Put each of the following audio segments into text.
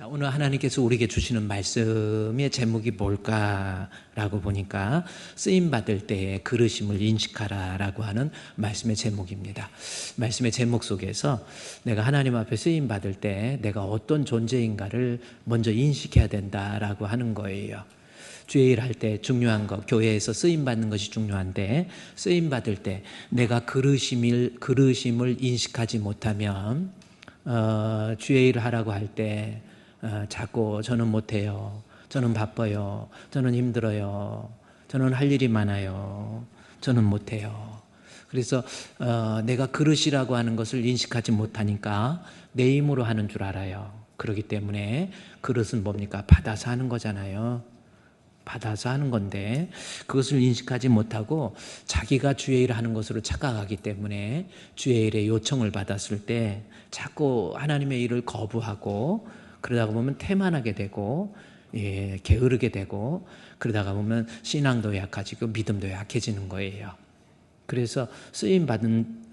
자, 오늘 하나님께서 우리에게 주시는 말씀의 제목이 뭘까라고 보니까 쓰임받을 때의 그르심을 인식하라라고 하는 말씀의 제목입니다. 말씀의 제목 속에서 내가 하나님 앞에 쓰임받을 때 내가 어떤 존재인가를 먼저 인식해야 된다라고 하는 거예요. 주의 일 할 때 중요한 거, 교회에서 쓰임받는 것이 중요한데 쓰임받을 때 내가 그르심을 인식하지 못하면 주의 일을 하라고 할 때 자꾸 저는 못해요, 저는 바빠요, 저는 힘들어요, 저는 할 일이 많아요, 저는 못해요. 그래서 내가 그릇이라고 하는 것을 인식하지 못하니까 내 힘으로 하는 줄 알아요. 그렇기 때문에 그릇은 뭡니까? 받아서 하는 거잖아요. 받아서 하는 건데 그것을 인식하지 못하고 자기가 주의 일을 하는 것으로 착각하기 때문에 주의 일의 요청을 받았을 때 자꾸 하나님의 일을 거부하고 그러다가 보면 태만하게 되고 게으르게 되고 그러다가 보면 신앙도 약해지고 믿음도 약해지는 거예요. 그래서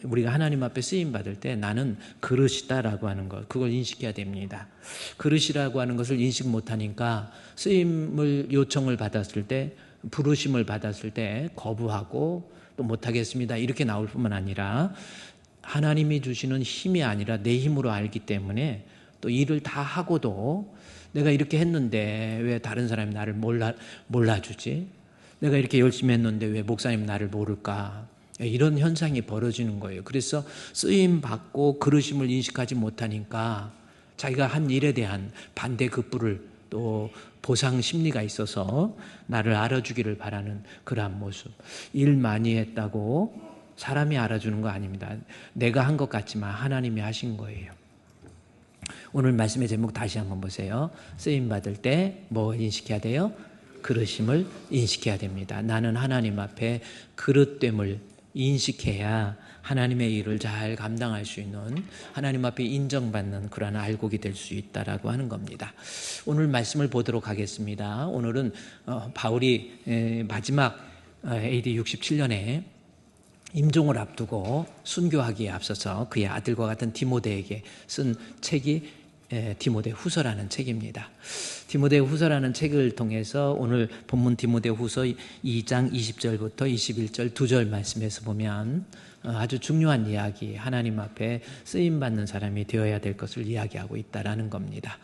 우리가 하나님 앞에 쓰임받을 때 나는 그릇이다라고 하는 것, 그걸 인식해야 됩니다. 그릇이라고 하는 것을 인식 못하니까 요청을 받았을 때, 부르심을 받았을 때 거부하고 또 못하겠습니다 이렇게 나올 뿐만 아니라 하나님이 주시는 힘이 아니라 내 힘으로 알기 때문에 또 일을 다 하고도 내가 이렇게 했는데 왜 다른 사람이 나를 몰라주지? 내가 이렇게 열심히 했는데 왜 목사님 나를 모를까? 이런 현상이 벌어지는 거예요. 그래서 쓰임받고 그르심을 인식하지 못하니까 자기가 한 일에 대한 반대급부를 또 보상 심리가 있어서 나를 알아주기를 바라는 그러한 모습. 일 많이 했다고 사람이 알아주는 거 아닙니다. 내가 한 것 같지만 하나님이 하신 거예요. 오늘 말씀의 제목 다시 한번 보세요. 쓰임받을 때 뭐 인식해야 돼요? 그릇임을 인식해야 됩니다. 나는 하나님 앞에 그릇됨을 인식해야 하나님의 일을 잘 감당할 수 있는, 하나님 앞에 인정받는 그러한 알곡이 될 수 있다라고 하는 겁니다. 오늘 말씀을 보도록 하겠습니다. 오늘은 바울이 마지막 AD 67년에 임종을 앞두고 순교하기에 앞서서 그의 아들과 같은 디모데에게 쓴 책이 디모데 후서라는 책입니다. 디모데 후서라는 책을 통해서 오늘 본문 디모데 후서 2장 20절부터 21절 2절 말씀에서 보면 아주 중요한 이야기, 하나님 앞에 쓰임받는 사람이 되어야 될 것을 이야기하고 있다라는 겁니다.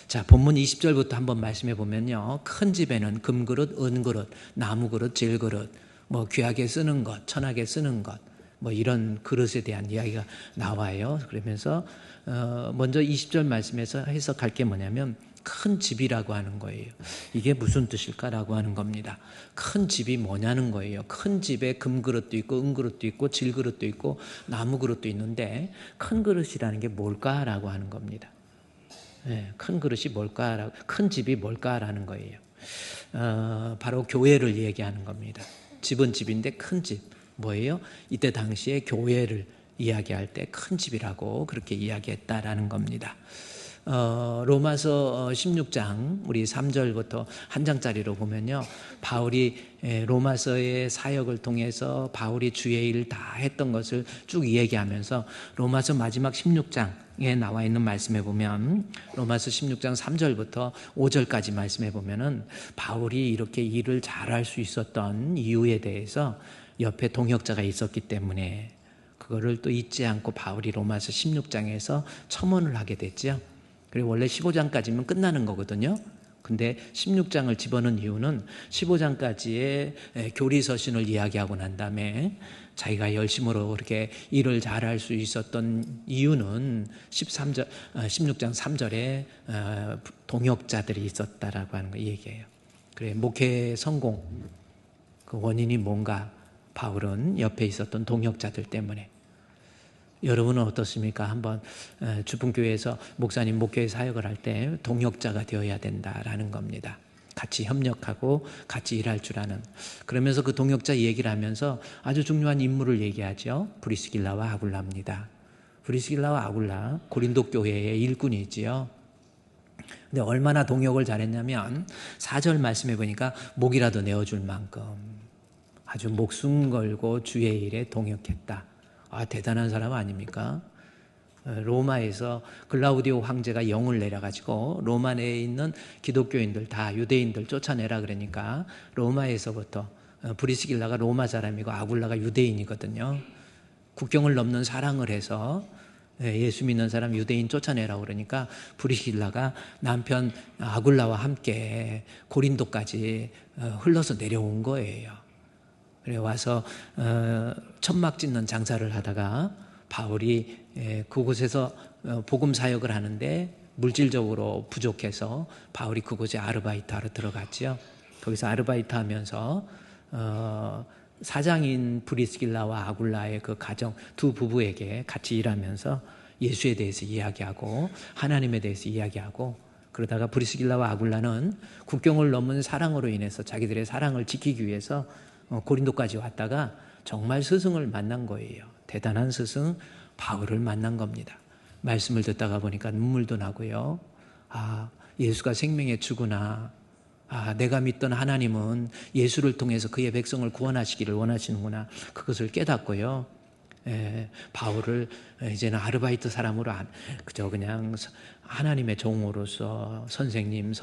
자, 본문 20절부터 한번 말씀해 보면요, 큰 집에는 금그릇, 은그릇, 나무그릇, 질그릇, 뭐 귀하게 쓰는 것, 천하게 쓰는 것, 뭐 이런 그릇에 대한 이야기가 나와요. 그러면서 먼저 20절 말씀에서 해석할 게 뭐냐면 큰 집이라고 하는 거예요. 이게 무슨 뜻일까라고 하는 겁니다. 큰 집이 뭐냐는 거예요. 큰 집에 금그릇도 있고 은그릇도 있고 질그릇도 있고 나무그릇도 있는데 큰 그릇이라는 게 뭘까라고 하는 겁니다. 큰 그릇이 뭘까라고, 큰 집이 뭘까라는 거예요. 바로 교회를 얘기하는 겁니다. 집은 집인데 큰 집 뭐예요? 이때 당시에 교회를 이야기할 때 큰 집이라고 그렇게 이야기했다라는 겁니다. 로마서 16장 우리 3절부터 한 장짜리로 보면요, 바울이 로마서의 사역을 통해서 바울이 주의 일을 다 했던 것을 쭉 얘기하면서 로마서 마지막 16장에 나와 있는 말씀에 보면 로마서 16장 3절부터 5절까지 말씀에 보면은 바울이 이렇게 일을 잘할 수 있었던 이유에 대해서 옆에 동역자가 있었기 때문에 그거를 또 잊지 않고 바울이 로마서 16장에서 첨언을 하게 됐죠. 그리고 원래 15장까지면 끝나는 거거든요. 근데 16장을 집어넣은 이유는 15장까지의 교리서신을 이야기하고 난 다음에 자기가 열심으로 그렇게 일을 잘할 수 있었던 이유는 16장 3절에 동역자들이 있었다라고 하는 거 얘기해요. 그래, 목회 성공 그 원인이 뭔가? 바울은 옆에 있었던 동역자들 때문에. 여러분은 어떻습니까? 한번 주분교회에서 목사님 목회 사역을 할 때 동역자가 되어야 된다라는 겁니다. 같이 협력하고 같이 일할 줄 아는. 그러면서 그 동역자 얘기를 하면서 아주 중요한 인물을 얘기하죠. 브리스길라와 아굴라입니다. 브리스길라와 아굴라 고린도 교회의 일꾼이지요. 근데 얼마나 동역을 잘했냐면 4절 말씀해 보니까 목이라도 내어줄 만큼 아주 목숨 걸고 주의 일에 동역했다. 아, 대단한 사람 아닙니까? 로마에서 글라우디오 황제가 영을 내려가지고 로마 내에 있는 기독교인들 다 유대인들 쫓아내라 그러니까 로마에서부터 브리스길라가 로마 사람이고 아굴라가 유대인이거든요. 국경을 넘는 사랑을 해서 예수 믿는 사람 유대인 쫓아내라고 그러니까 브리스길라가 남편 아굴라와 함께 고린도까지 흘러서 내려온 거예요. 그래 와서 천막 짓는 장사를 하다가 바울이 그곳에서 복음 사역을 하는데 물질적으로 부족해서 바울이 그곳에 아르바이트하러 들어갔죠. 거기서 아르바이트 하면서 사장인 브리스길라와 아굴라의 그 가정 두 부부에게 같이 일하면서 예수에 대해서 이야기하고 하나님에 대해서 이야기하고 그러다가 브리스길라와 아굴라는 국경을 넘은 사랑으로 인해서 자기들의 사랑을 지키기 위해서 고린도까지 왔다가 정말 스승을 만난 거예요. 대단한 스승 바울을 만난 겁니다. 말씀을 듣다가 보니까 눈물도 나고요. 아, 예수가 생명의 주구나. 아, 내가 믿던 하나님은 예수를 통해서 그의 백성을 구원하시기를 원하시는구나. 그것을 깨닫고요. 바울을 이제는 아르바이트 사람으로 그저 그냥 하나님의 종으로서 선생님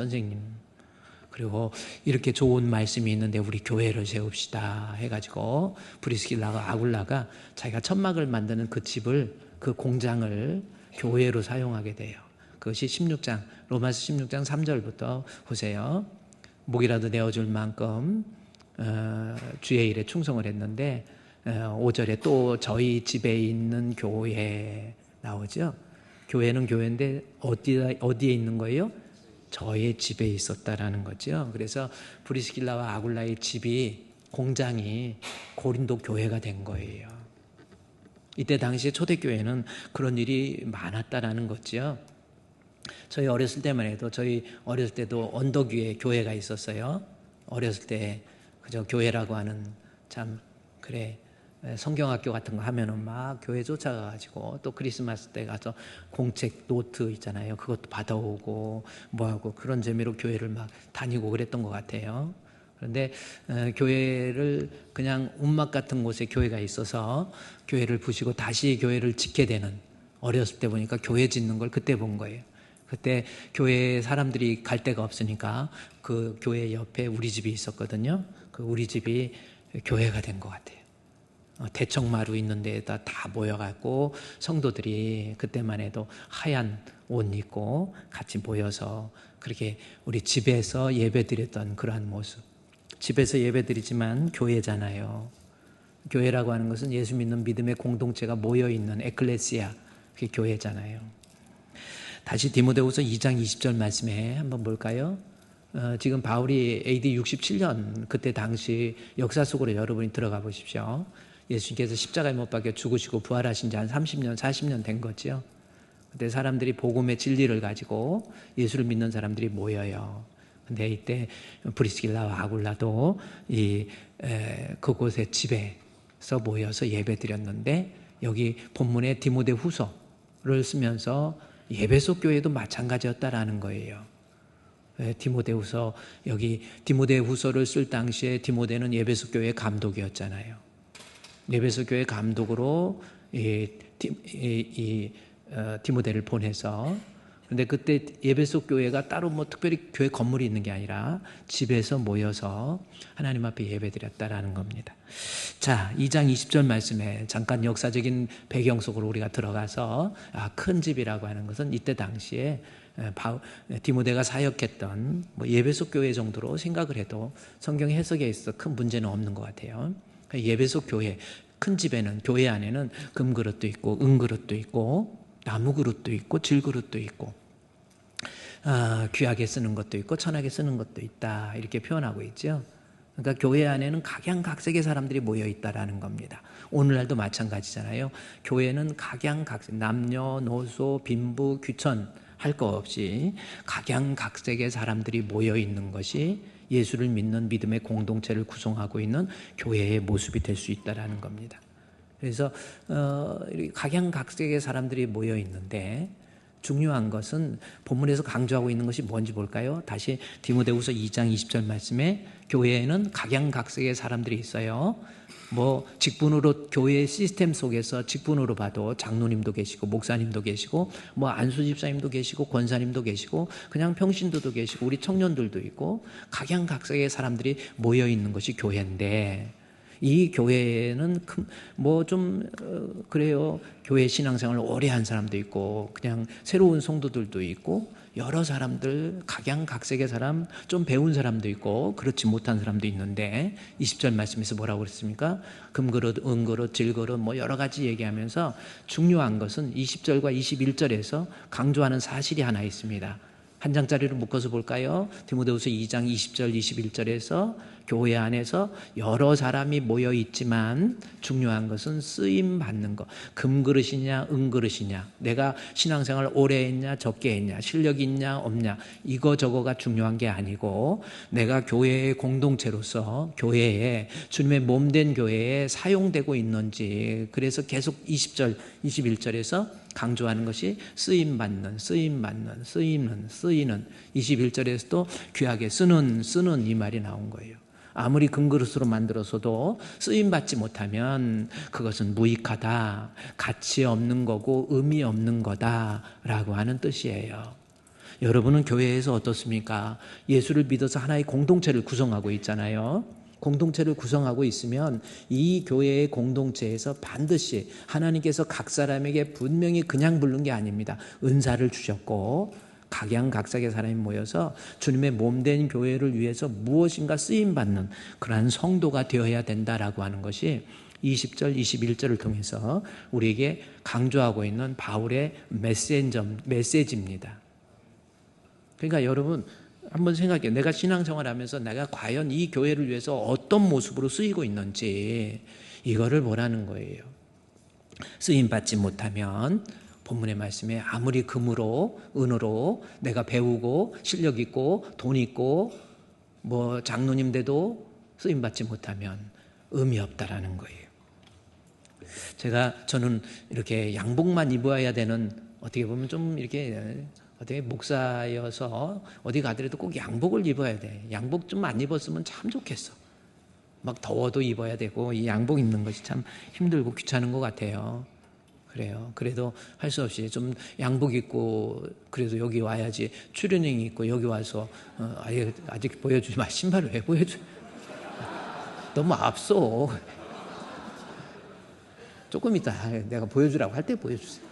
그리고 이렇게 좋은 말씀이 있는데 우리 교회를 세웁시다 해가지고 브리스길라가 아굴라가 자기가 천막을 만드는 그 집을 그 공장을 교회로 사용하게 돼요. 그것이 16장 로마서 16장 3절부터 보세요. 목이라도 내어줄 만큼 주의 일에 충성을 했는데 5절에 또 저희 집에 있는 교회 나오죠. 교회는 교회인데 어디에 있는 거예요? 저의 집에 있었다라는 거죠. 그래서 브리스길라와 아굴라의 집이 공장이 고린도 교회가 된 거예요. 이때 당시에 초대교회는 그런 일이 많았다라는 거죠. 저희 어렸을 때만 해도 저희 어렸을 때도 언덕 위에 교회가 있었어요. 어렸을 때 그저 교회라고 하는 참 그래 성경학교 같은 거 하면은 막 교회 쫓아가가지고 또 크리스마스 때 가서 공책 노트 있잖아요. 그것도 받아오고 뭐하고 그런 재미로 교회를 막 다니고 그랬던 것 같아요. 그런데 교회를 그냥 움막 같은 곳에 교회가 있어서 교회를 부시고 다시 교회를 짓게 되는 어렸을 때 보니까 교회 짓는 걸 그때 본 거예요. 그때 교회 사람들이 갈 데가 없으니까 그 교회 옆에 우리 집이 있었거든요. 그 우리 집이 교회가 된 것 같아요. 대청마루 있는 데에다 다 모여갖고 성도들이 그때만 해도 하얀 옷 입고 같이 모여서 그렇게 우리 집에서 예배드렸던 그러한 모습. 집에서 예배드리지만 교회잖아요. 교회라고 하는 것은 예수 믿는 믿음의 공동체가 모여있는 에클레시아, 그게 교회잖아요. 다시 디모데후서 2장 20절 말씀에 한번 볼까요? 지금 바울이 AD 67년 그때 당시 역사 속으로 여러분이 들어가 보십시오. 예수님께서 십자가에 못 박혀 죽으시고 부활하신 지 한 30년, 40년 된 거죠. 그때 사람들이 복음의 진리를 가지고 예수를 믿는 사람들이 모여요. 근데 이때 브리스길라와 아굴라도 그곳의 집에서 모여서 예배드렸는데 여기 본문에 디모데후서를 쓰면서 예배소 교회도 마찬가지였다라는 거예요. 디모데후서 여기 디모데후서를 쓸 당시에 디모데는 예배소 교회 감독이었잖아요. 예배소 교회 감독으로 디모데를 보내서 그런데 그때 예배소 교회가 따로 뭐 특별히 교회 건물이 있는 게 아니라 집에서 모여서 하나님 앞에 예배드렸다라는 겁니다. 자, 2장 20절 말씀에 잠깐 역사적인 배경 속으로 우리가 들어가서 큰 집이라고 하는 것은 이때 당시에 디모데가 사역했던 뭐 예배소 교회 정도로 생각을 해도 성경 해석에 있어 큰 문제는 없는 것 같아요. 예배소 교회 큰 집에는 교회 안에는 금그릇도 있고 은그릇도 있고 나무그릇도 있고 질그릇도 있고 귀하게 쓰는 것도 있고 천하게 쓰는 것도 있다 이렇게 표현하고 있죠. 그러니까 교회 안에는 각양각색의 사람들이 모여있다라는 겁니다. 오늘날도 마찬가지잖아요. 교회는 각양각색 남녀노소 빈부 귀천 할 거 없이 각양각색의 사람들이 모여있는 것이 예수를 믿는 믿음의 공동체를 구성하고 있는 교회의 모습이 될 수 있다라는 겁니다. 그래서 각양각색의 사람들이 모여 있는데 중요한 것은 본문에서 강조하고 있는 것이 뭔지 볼까요? 다시 디모데후서 2장 20절 말씀에 교회에는 각양각색의 사람들이 있어요. 뭐 직분으로 교회 시스템 속에서 직분으로 봐도 장로님도 계시고 목사님도 계시고 뭐 안수 집사님도 계시고 권사님도 계시고 그냥 평신도도 계시고 우리 청년들도 있고 각양각색의 사람들이 모여 있는 것이 교회인데 이 교회에는 뭐 좀 그래요. 교회 신앙생활을 오래 한 사람도 있고 그냥 새로운 성도들도 있고 여러 사람들 각양각색의 사람 좀 배운 사람도 있고 그렇지 못한 사람도 있는데 20절 말씀에서 뭐라고 그랬습니까? 금그릇, 은그릇, 질그릇 뭐 여러 가지 얘기하면서 중요한 것은 20절과 21절에서 강조하는 사실이 하나 있습니다. 한 장짜리로 묶어서 볼까요? 디모데후서 2장 20절 21절에서 교회 안에서 여러 사람이 모여 있지만 중요한 것은 쓰임 받는 것. 금그릇이냐 은그릇이냐 내가 신앙생활 오래 했냐 적게 했냐 실력이 있냐 없냐 이거 저거가 중요한 게 아니고 내가 교회의 공동체로서 교회에 주님의 몸된 교회에 사용되고 있는지 그래서 계속 20절 21절에서 강조하는 것이 쓰임받는, 쓰임받는, 쓰이는 21절에서도 귀하게 쓰는 이 말이 나온 거예요. 아무리 금그릇으로 만들어서도 쓰임받지 못하면 그것은 무익하다, 가치 없는 거고 의미 없는 거다라고 하는 뜻이에요. 여러분은 교회에서 어떻습니까? 예수를 믿어서 하나의 공동체를 구성하고 있잖아요. 공동체를 구성하고 있으면 이 교회의 공동체에서 반드시 하나님께서 각 사람에게 분명히 그냥 부른 게 아닙니다. 은사를 주셨고 각양각색의 사람이 모여서 주님의 몸된 교회를 위해서 무엇인가 쓰임받는 그러한 성도가 되어야 된다라고 하는 것이 20절, 21절을 통해서 우리에게 강조하고 있는 바울의 메시지입니다. 그러니까 여러분 한번 생각해요. 내가 신앙생활하면서 내가 과연 이 교회를 위해서 어떤 모습으로 쓰이고 있는지 이거를 보라는 거예요. 쓰임받지 못하면 본문의 말씀에 아무리 금으로 은으로 내가 배우고 실력 있고 돈 있고 뭐 장로님 돼도 쓰임받지 못하면 의미 없다라는 거예요. 저는 이렇게 양복만 입어야 되는 어떻게 보면 좀 이렇게 어떻게 목사여서 어디 가더라도 꼭 양복을 입어야 돼. 양복 좀 안 입었으면 참 좋겠어. 막 더워도 입어야 되고 이 양복 입는 것이 참 힘들고 귀찮은 것 같아요. 그래요. 그래도 할 수 없이 좀 양복 입고 그래도 여기 와야지. 추리닝 입고 여기 와서 아직 보여주지 마. 신발을 왜 보여줘? 너무 앞서. 조금 이따 내가 보여주라고 할 때 보여주세요.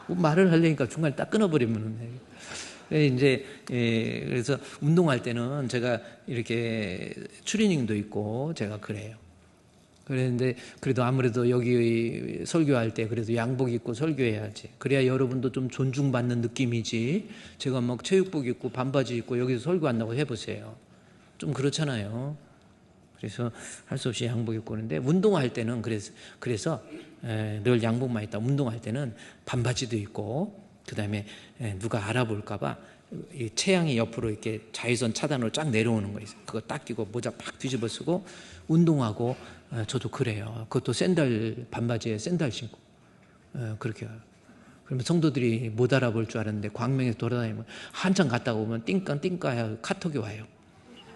말을 하려니까 중간에 딱 끊어버리면 이제 그래서 운동할 때는 제가 이렇게 추리닝도 있고 제가 그래요. 그런데 그래도 아무래도 여기 설교할 때 그래도 양복 입고 설교해야지. 그래야 여러분도 좀 존중받는 느낌이지. 제가 막 체육복 입고 반바지 입고 여기서 설교한다고 해보세요. 좀 그렇잖아요. 그래서 할 수 없이 양복 입고 그러는데 운동할 때는 그래서 늘 양복만 있다. 운동할 때는 반바지도 입고 그다음에 누가 알아볼까 봐 이 체양이 옆으로 이렇게 자외선 차단으로 쫙 내려오는 거 있어요. 그거 딱 끼고 모자 팍 뒤집어 쓰고 운동하고 저도 그래요. 그것도 반바지에 샌들 신고 그렇게 해요. 그러면 성도들이 못 알아볼 줄 알았는데 광명에서 돌아다니면 한참 갔다가 오면 띵까띵까 카톡이 와요.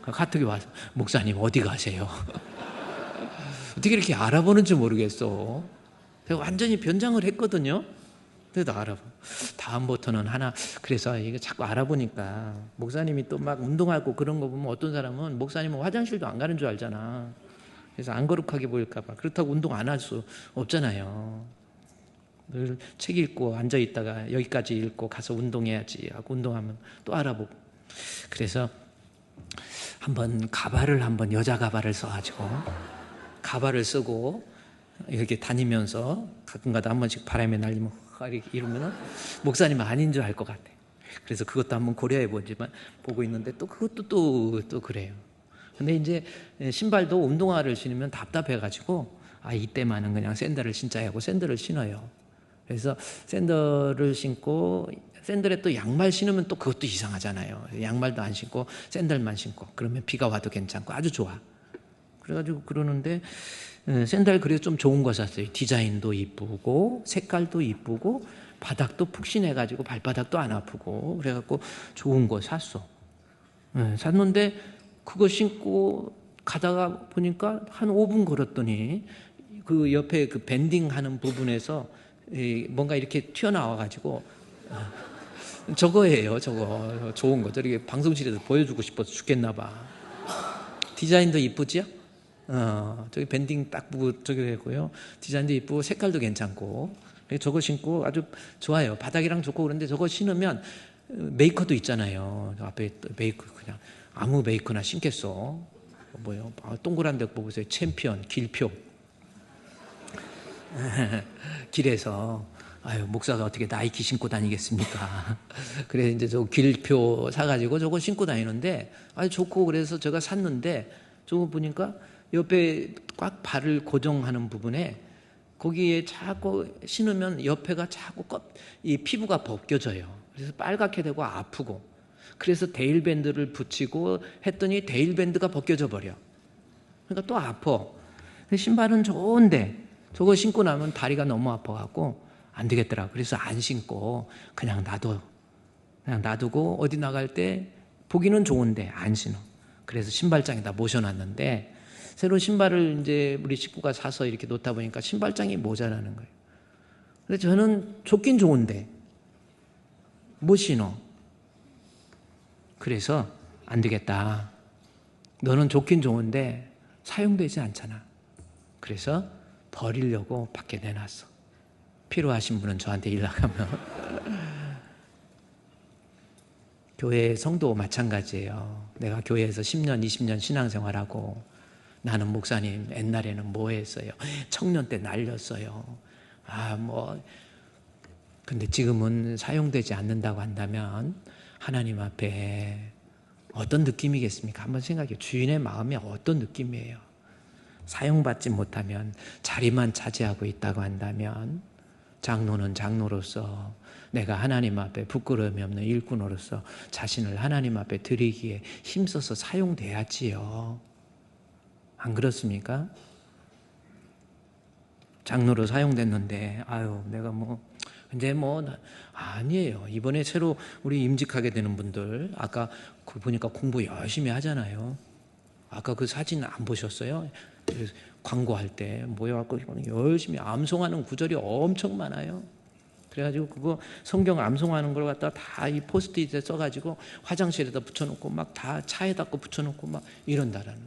카톡이 와서 목사님 어디 가세요? 어떻게 이렇게 알아보는지 모르겠어. 제가 완전히 변장을 했거든요. 그래도 알아봐. 다음부터는 그래서 이게 자꾸 알아보니까 목사님이 또 막 운동하고 그런 거 보면 어떤 사람은 목사님은 화장실도 안 가는 줄 알잖아. 그래서 안 거룩하게 보일까 봐. 그렇다고 운동 안 할 수 없잖아요. 늘 책 읽고 앉아 있다가 여기까지 읽고 가서 운동해야지 하고 운동하면 또 알아보고. 그래서 여자 가발을 써가지고 가발을 쓰고 이렇게 다니면서 가끔가다 한 번씩 바람에 날리면 이러면은 목사님 아닌 줄 알 것 같아. 그래서 그것도 한번 고려해 보고 있는데 또 그것도 또 그래요. 근데 이제 신발도 운동화를 신으면 답답해가지고 이때만은 그냥 샌들을 신자 하고 샌들을 신어요. 그래서 샌들을 신고 샌들에 또 양말 신으면 또 그것도 이상하잖아요. 양말도 안 신고 샌들만 신고 그러면 비가 와도 괜찮고 아주 좋아. 그래가지고 그러는데 샌들 그래서 좀 좋은 거 샀어요. 디자인도 이쁘고 색깔도 이쁘고 바닥도 푹신해가지고 발바닥도 안 아프고 그래갖고 좋은 거 샀어. 네, 샀는데 그거 신고 가다가 보니까 한 5분 걸었더니 그 옆에 그 밴딩하는 부분에서 뭔가 이렇게 튀어나와가지고 저거예요. 저거 좋은 거. 저렇게 방송실에서 보여주고 싶어서 죽겠나 봐. 디자인도 이쁘지요? 저기 밴딩 딱 저기 되고요. 디자인도 이쁘고 색깔도 괜찮고. 저거 신고 아주 좋아요. 바닥이랑 좋고 그런데 저거 신으면 메이커도 있잖아요. 앞에 메이커 그냥 아무 메이커나 신겠어. 뭐요? 동그란 데 보세요. 챔피언 길표. 길에서 아유 목사가 어떻게 나이키 신고 다니겠습니까? 그래 이제 저 길표 사가지고 저거 신고 다니는데 아주 좋고 그래서 제가 샀는데 저거 보니까 옆에 꽉 발을 고정하는 부분에 거기에 자꾸 신으면 옆에가 자꾸 이 피부가 벗겨져요. 그래서 빨갛게 되고 아프고 그래서 데일밴드를 붙이고 했더니 데일밴드가 벗겨져 버려. 그러니까 또 아파. 신발은 좋은데 저거 신고 나면 다리가 너무 아파갖고 안 되겠더라. 그래서 안 신고 그냥 놔두고 어디 나갈 때 보기는 좋은데 안 신어. 그래서 신발장에다 모셔놨는데 새로 신발을 이제 우리 식구가 사서 이렇게 놓다 보니까 신발장이 모자라는 거예요. 그래서 저는 좋긴 좋은데 못 신어. 그래서 안 되겠다. 너는 좋긴 좋은데 사용되지 않잖아. 그래서 버리려고 밖에 내놨어. 필요하신 분은 저한테 연락하면. 교회 성도 마찬가지예요. 내가 교회에서 10년, 20년 신앙생활하고 나는 목사님 옛날에는 뭐 했어요? 청년 때 날렸어요. 근데 지금은 사용되지 않는다고 한다면 하나님 앞에 어떤 느낌이겠습니까? 한번 생각해요. 주인의 마음이 어떤 느낌이에요? 사용받지 못하면 자리만 차지하고 있다고 한다면 장로는 장로로서 내가 하나님 앞에 부끄러움이 없는 일꾼으로서 자신을 하나님 앞에 드리기에 힘써서 사용돼야지요. 안 그렇습니까? 장로로 사용됐는데 내가 근데 아니에요. 이번에 새로 우리 임직하게 되는 분들 아까 보니까 공부 열심히 하잖아요. 아까 그 사진 안 보셨어요? 광고할 때 모여갖고 열심히 암송하는 구절이 엄청 많아요. 그래가지고 그거 성경 암송하는 걸 갖다 다 이 포스트잇에 써가지고 화장실에다 붙여놓고 막 다 차에다 붙여놓고 막 이런다라는.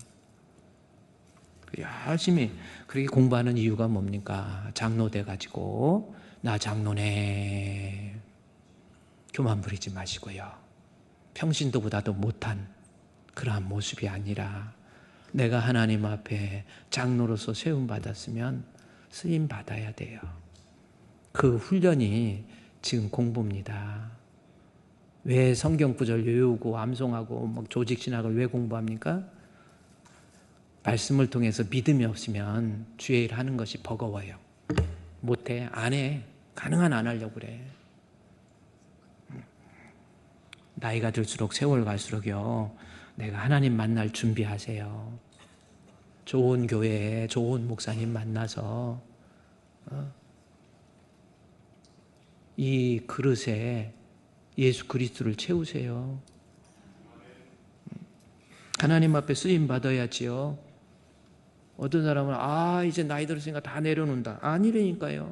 열심히 그렇게 공부하는 이유가 뭡니까? 장로 돼가지고 나 장로네 교만 부리지 마시고요. 평신도보다도 못한 그러한 모습이 아니라 내가 하나님 앞에 장로로서 세움받았으면 쓰임받아야 돼요. 그 훈련이 지금 공부입니다. 왜 성경구절 외우고 암송하고 조직신학을 왜 공부합니까? 말씀을 통해서 믿음이 없으면 주의 일 하는 것이 버거워요. 못해, 안 해. 가능한 안 하려고 그래. 나이가 들수록 세월 갈수록요. 내가 하나님 만날 준비하세요. 좋은 교회에 좋은 목사님 만나서 이 그릇에 예수 그리스도를 채우세요. 하나님 앞에 쓰임 받아야지요. 어떤 사람은 이제 나이 들었으니까 다 내려놓는다. 아니라니까요.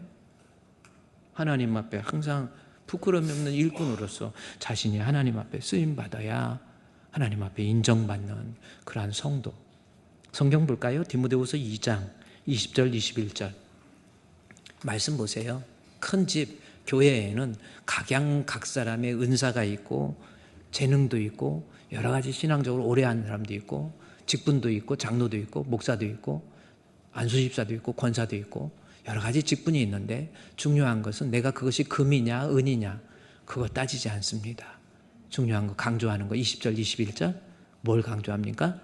하나님 앞에 항상 부끄러움이 없는 일꾼으로서 자신이 하나님 앞에 쓰임 받아야 하나님 앞에 인정받는 그러한 성도. 성경 볼까요? 디모데후서 2장 20절 21절 말씀 보세요. 큰 집 교회에는 각양 사람의 은사가 있고 재능도 있고 여러 가지 신앙적으로 오래 한 사람도 있고 직분도 있고 장로도 있고 목사도 있고 안수집사도 있고 권사도 있고 여러 가지 직분이 있는데 중요한 것은 내가 그것이 금이냐 은이냐 그거 따지지 않습니다. 중요한 거 강조하는 거 20절 21절 뭘 강조합니까?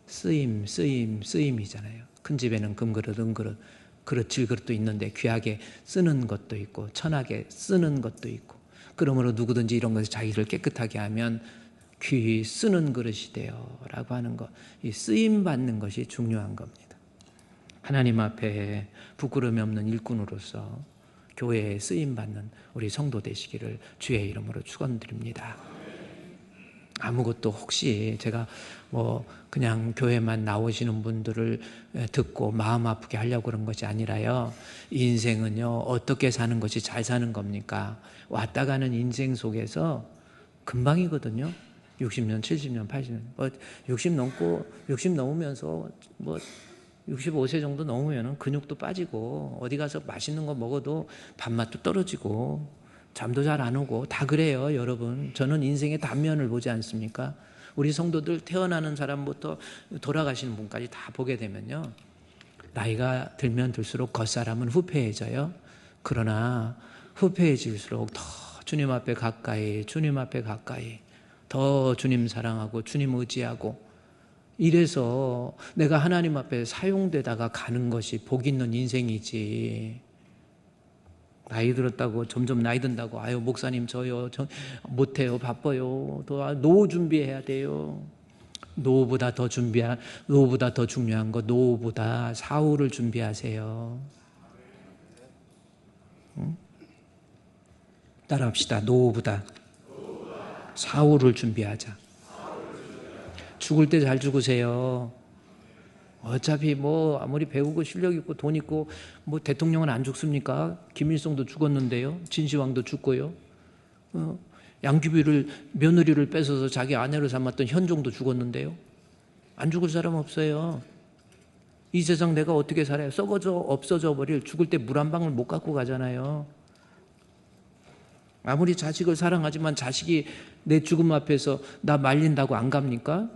쓰임이잖아요. 큰 집에는 금그릇 은그릇 그릇 질그릇도 있는데 귀하게 쓰는 것도 있고 천하게 쓰는 것도 있고 그러므로 누구든지 이런 것을 자기를 깨끗하게 하면 귀히 쓰는 그릇이 돼요 라고 하는 것. 이 쓰임받는 것이 중요한 겁니다. 하나님 앞에 부끄러움이 없는 일꾼으로서 교회에 쓰임받는 우리 성도 되시기를 주의 이름으로 축원드립니다. 아무것도 혹시 제가 뭐 그냥 교회만 나오시는 분들을 듣고 마음 아프게 하려고 그런 것이 아니라요. 인생은요, 어떻게 사는 것이 잘 사는 겁니까? 왔다 가는 인생 속에서 금방이거든요. 60년, 70년, 80년. 60 넘으면서 65세 정도 넘으면 근육도 빠지고 어디 가서 맛있는 거 먹어도 밥맛도 떨어지고 잠도 잘 안 오고 다 그래요, 여러분. 저는 인생의 단면을 보지 않습니까? 우리 성도들 태어나는 사람부터 돌아가시는 분까지 다 보게 되면요. 나이가 들면 들수록 겉사람은 후패해져요. 그러나 후패해질수록 더 주님 앞에 가까이, 주님 앞에 가까이, 더 주님 사랑하고 주님 의지하고 이래서 내가 하나님 앞에 사용되다가 가는 것이 복 있는 인생이지. 나이 들었다고 점점 나이 든다고 아유 목사님 저요 저 못해요 바빠요 또 노후 준비해야 돼요. 노후보다 더 중요한 거 노후보다 사후를 준비하세요. 응? 따라합시다. 노후보다 사후를 준비하자. 죽을 때 잘 죽으세요. 어차피 뭐 아무리 배우고 실력 있고 돈 있고 뭐 대통령은 안 죽습니까? 김일성도 죽었는데요. 진시황도 죽고요. 양귀비를 며느리를 뺏어서 자기 아내로 삼았던 현종도 죽었는데요. 안 죽을 사람 없어요. 이 세상 내가 어떻게 살아요? 썩어져 없어져 버릴 죽을 때 물 한 방울 못 갖고 가잖아요. 아무리 자식을 사랑하지만 자식이 내 죽음 앞에서 나 말린다고 안 갑니까?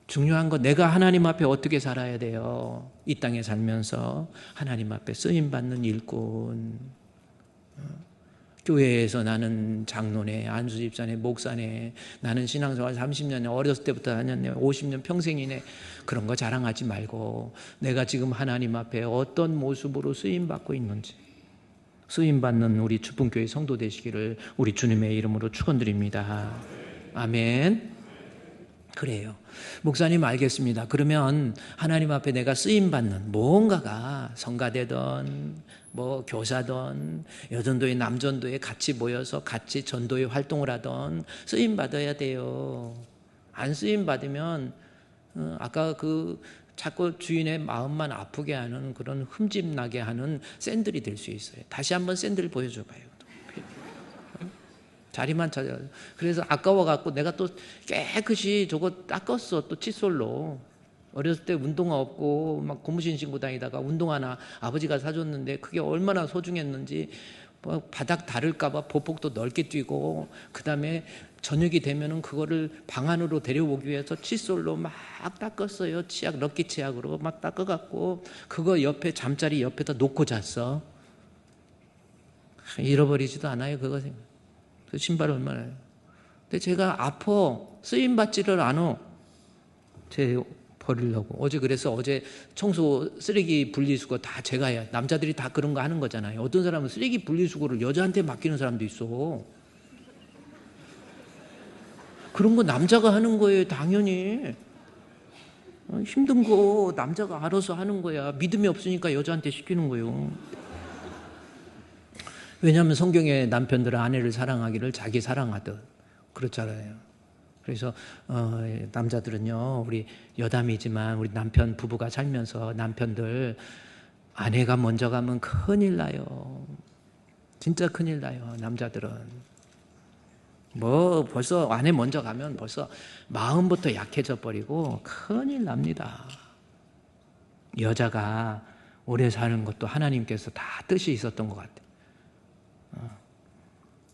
중요한 건 내가 하나님 앞에 어떻게 살아야 돼요. 이 땅에 살면서 하나님 앞에 쓰임받는 일꾼. 교회에서 나는 장로네, 안수집사네, 목사네, 나는 신앙생활 30년에 어렸을 때부터 다녔네, 50년 평생이네. 그런 거 자랑하지 말고 내가 지금 하나님 앞에 어떤 모습으로 쓰임받고 있는지 쓰임받는 우리 주품교회 성도 되시기를 우리 주님의 이름으로 축원드립니다. 아멘. 그래요. 목사님 알겠습니다. 그러면 하나님 앞에 내가 쓰임받는 무언가가 성가대든 뭐 교사든 여전도회 남전도회 같이 모여서 같이 전도회 활동을 하든 쓰임받아야 돼요. 안 쓰임받으면 아까 그 자꾸 주인의 마음만 아프게 하는 그런 흠집나게 하는 샌들이 될 수 있어요. 다시 한번 샌들 보여줘봐요. 자리만 찾아. 그래서 아까워갖고 내가 또 깨끗이 저거 닦았어. 또 칫솔로. 어렸을 때 운동화 없고 막 고무신 신고 다니다가 운동화나 아버지가 사줬는데 그게 얼마나 소중했는지 바닥 다를까봐 보폭도 넓게 뛰고 그 다음에 저녁이 되면은 그거를 방 안으로 데려오기 위해서 칫솔로 막 닦았어요. 치약, 럭키 치약으로 막 닦아갖고 그거 옆에 잠자리 옆에다 놓고 잤어. 잃어버리지도 않아요. 그거 생각. 그 신발 얼마나 해요. 근데 제가 아파 쓰임받지를 않아. 제 버리려고. 어제 청소 쓰레기 분리수거 다 제가 해요. 남자들이 다 그런 거 하는 거잖아요. 어떤 사람은 쓰레기 분리수거를 여자한테 맡기는 사람도 있어. 그런 거 남자가 하는 거예요. 당연히. 힘든 거 남자가 알아서 하는 거야. 믿음이 없으니까 여자한테 시키는 거예요. 왜냐하면 성경에 남편들은 아내를 사랑하기를 자기 사랑하듯 그렇잖아요. 그래서 남자들은요, 우리 여담이지만 우리 남편 부부가 살면서 남편들 아내가 먼저 가면 큰일 나요. 진짜 큰일 나요. 남자들은 뭐 벌써 아내 먼저 가면 벌써 마음부터 약해져 버리고 큰일 납니다. 여자가 오래 사는 것도 하나님께서 다 뜻이 있었던 것 같아요.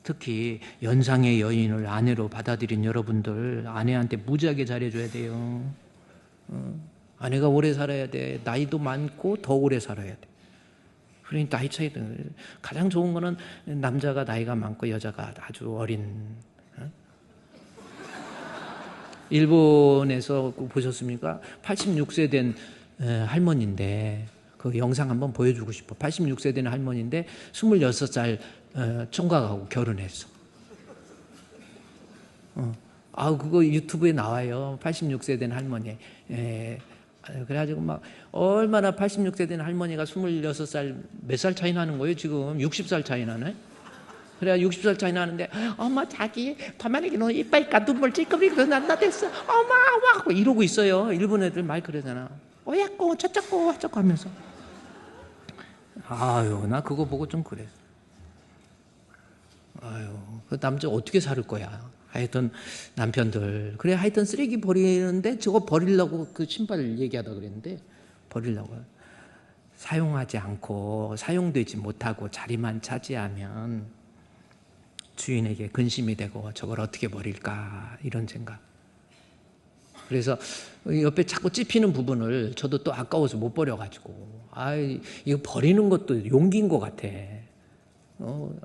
특히 연상의 여인을 아내로 받아들인 여러분들 아내한테 무지하게 잘해줘야 돼요. 아내가 오래 살아야 돼. 나이도 많고 더 오래 살아야 돼. 그러니까 나이 차이도 가장 좋은 거는 남자가 나이가 많고 여자가 아주 어린. 일본에서 보셨습니까? 86세 된 할머니인데 그 영상 한번 보여주고 싶어. 86세 된 할머니인데 26살 총각하고 결혼했어. 그거 유튜브에 나와요. 86세 된 할머니. 그래가지고 막 얼마나 86세 된 할머니가 26살 몇 살 차이 나는 거예요 지금 60살 차이 나네. 그래 60살 차이 나는데 엄마 자기 밤하늘이 너 이빨까 눈물 찔끔찔끔 난다 됐어 엄마 와 이러고 있어요. 일본 애들 말 그러잖아. 어야꼬 저쩌고 저쩌고 하면서. 아유 나 그거 보고 좀 그래. 아유 그 남자 어떻게 살 거야. 하여튼 남편들 그래 하여튼 쓰레기 버리는데 저거 버리려고 그 신발 얘기하다 그랬는데 버리려고 사용하지 않고 사용되지 못하고 자리만 차지하면 주인에게 근심이 되고 저걸 어떻게 버릴까 이런 생각. 그래서 옆에 자꾸 찝히는 부분을 저도 또 아까워서 못 버려가지고 이거 버리는 것도 용기인 것 같아.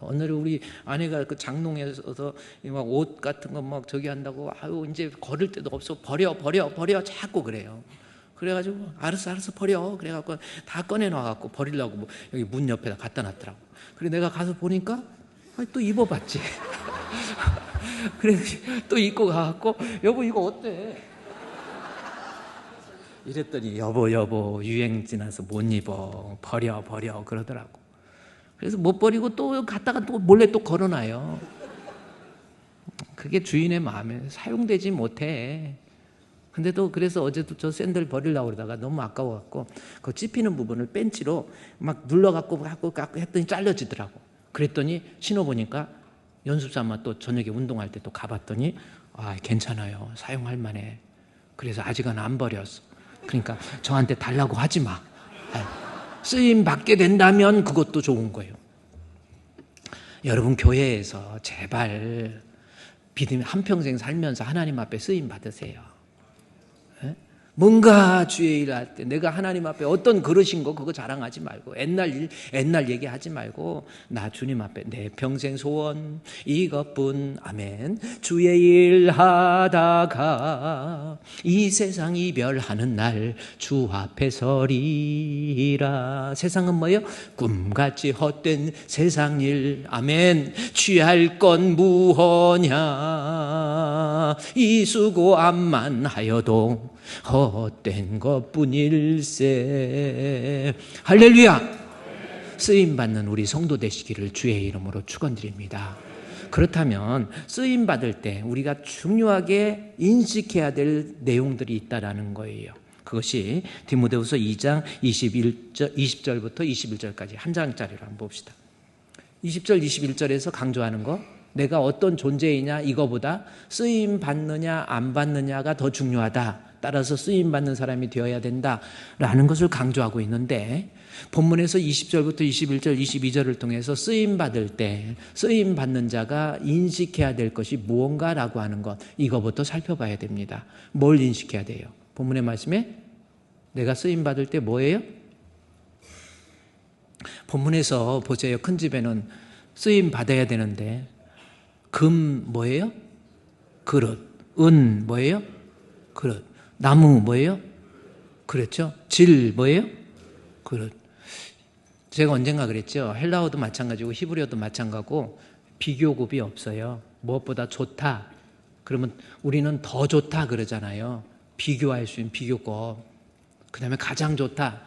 오늘 우리 아내가 그 장롱에서 막 옷 같은 거 막 저기 한다고 이제 걸을 데도 없어 버려 자꾸 그래요. 그래가지고 알았어 버려 그래갖고 다 꺼내놔갖고 버리려고 뭐 여기 문 옆에다 갖다 놨더라고. 그래 내가 가서 보니까 또 입어봤지. 그래 또 입고 가갖고 여보 이거 어때? 이랬더니 여보 유행 지나서 못 입어 버려 그러더라고. 그래서 못 버리고 또 갔다가 또 몰래 또 걸어놔요. 그게 주인의 마음에 사용되지 못해. 근데 또 그래서 어제도 저 샌들 버리려고 그러다가 너무 아까워갖고 그 찝히는 부분을 벤치로 막 눌러갖고 했더니 잘려지더라고. 그랬더니 신어보니까 연습삼아 또 저녁에 운동할 때 또 가봤더니 괜찮아요. 사용할 만해. 그래서 아직은 안 버렸어. 그러니까 저한테 달라고 하지 마. 쓰임 받게 된다면 그것도 좋은 거예요. 여러분 교회에서 제발 믿음 한평생 살면서 하나님 앞에 쓰임 받으세요. 뭔가 주의 일을 할 때 내가 하나님 앞에 어떤 그릇인 거 그거 자랑하지 말고 옛날 얘기하지 말고 나 주님 앞에 내 평생 소원 이것뿐 아멘. 주의 일 하다가 이 세상 이별하는 날 주 앞에 서리라. 세상은 뭐예요? 꿈같이 헛된 세상 일 아멘. 취할 건 무허냐 이 수고 암만 하여도 헛된 것뿐일세. 할렐루야. 쓰임받는 우리 성도 되시기를 주의 이름으로 축원드립니다. 그렇다면 쓰임받을 때 우리가 중요하게 인식해야 될 내용들이 있다라는 거예요. 그것이 디모데후서 2장 20절부터 21절까지 한 장짜리로 한번 봅시다. 20절 21절에서 강조하는 거 내가 어떤 존재이냐 이거보다 쓰임 받느냐 안 받느냐가 더 중요하다. 따라서 쓰임받는 사람이 되어야 된다라는 것을 강조하고 있는데 본문에서 20절부터 21절, 22절을 통해서 쓰임받을 때 쓰임받는 자가 인식해야 될 것이 무언가라고 하는 것 이거부터 살펴봐야 됩니다. 뭘 인식해야 돼요? 본문의 말씀에 내가 쓰임받을 때 뭐예요? 본문에서 보세요. 큰 집에는 쓰임받아야 되는데 금 뭐예요? 그릇. 은 뭐예요? 그릇. 나무 뭐예요? 그렇죠? 질 뭐예요? 그릇. 제가 언젠가 그랬죠. 헬라어도 마찬가지고 히브리어도 마찬가지고 비교급이 없어요. 무엇보다 좋다. 그러면 우리는 더 좋다 그러잖아요. 비교할 수 있는 비교급. 그 다음에 가장 좋다.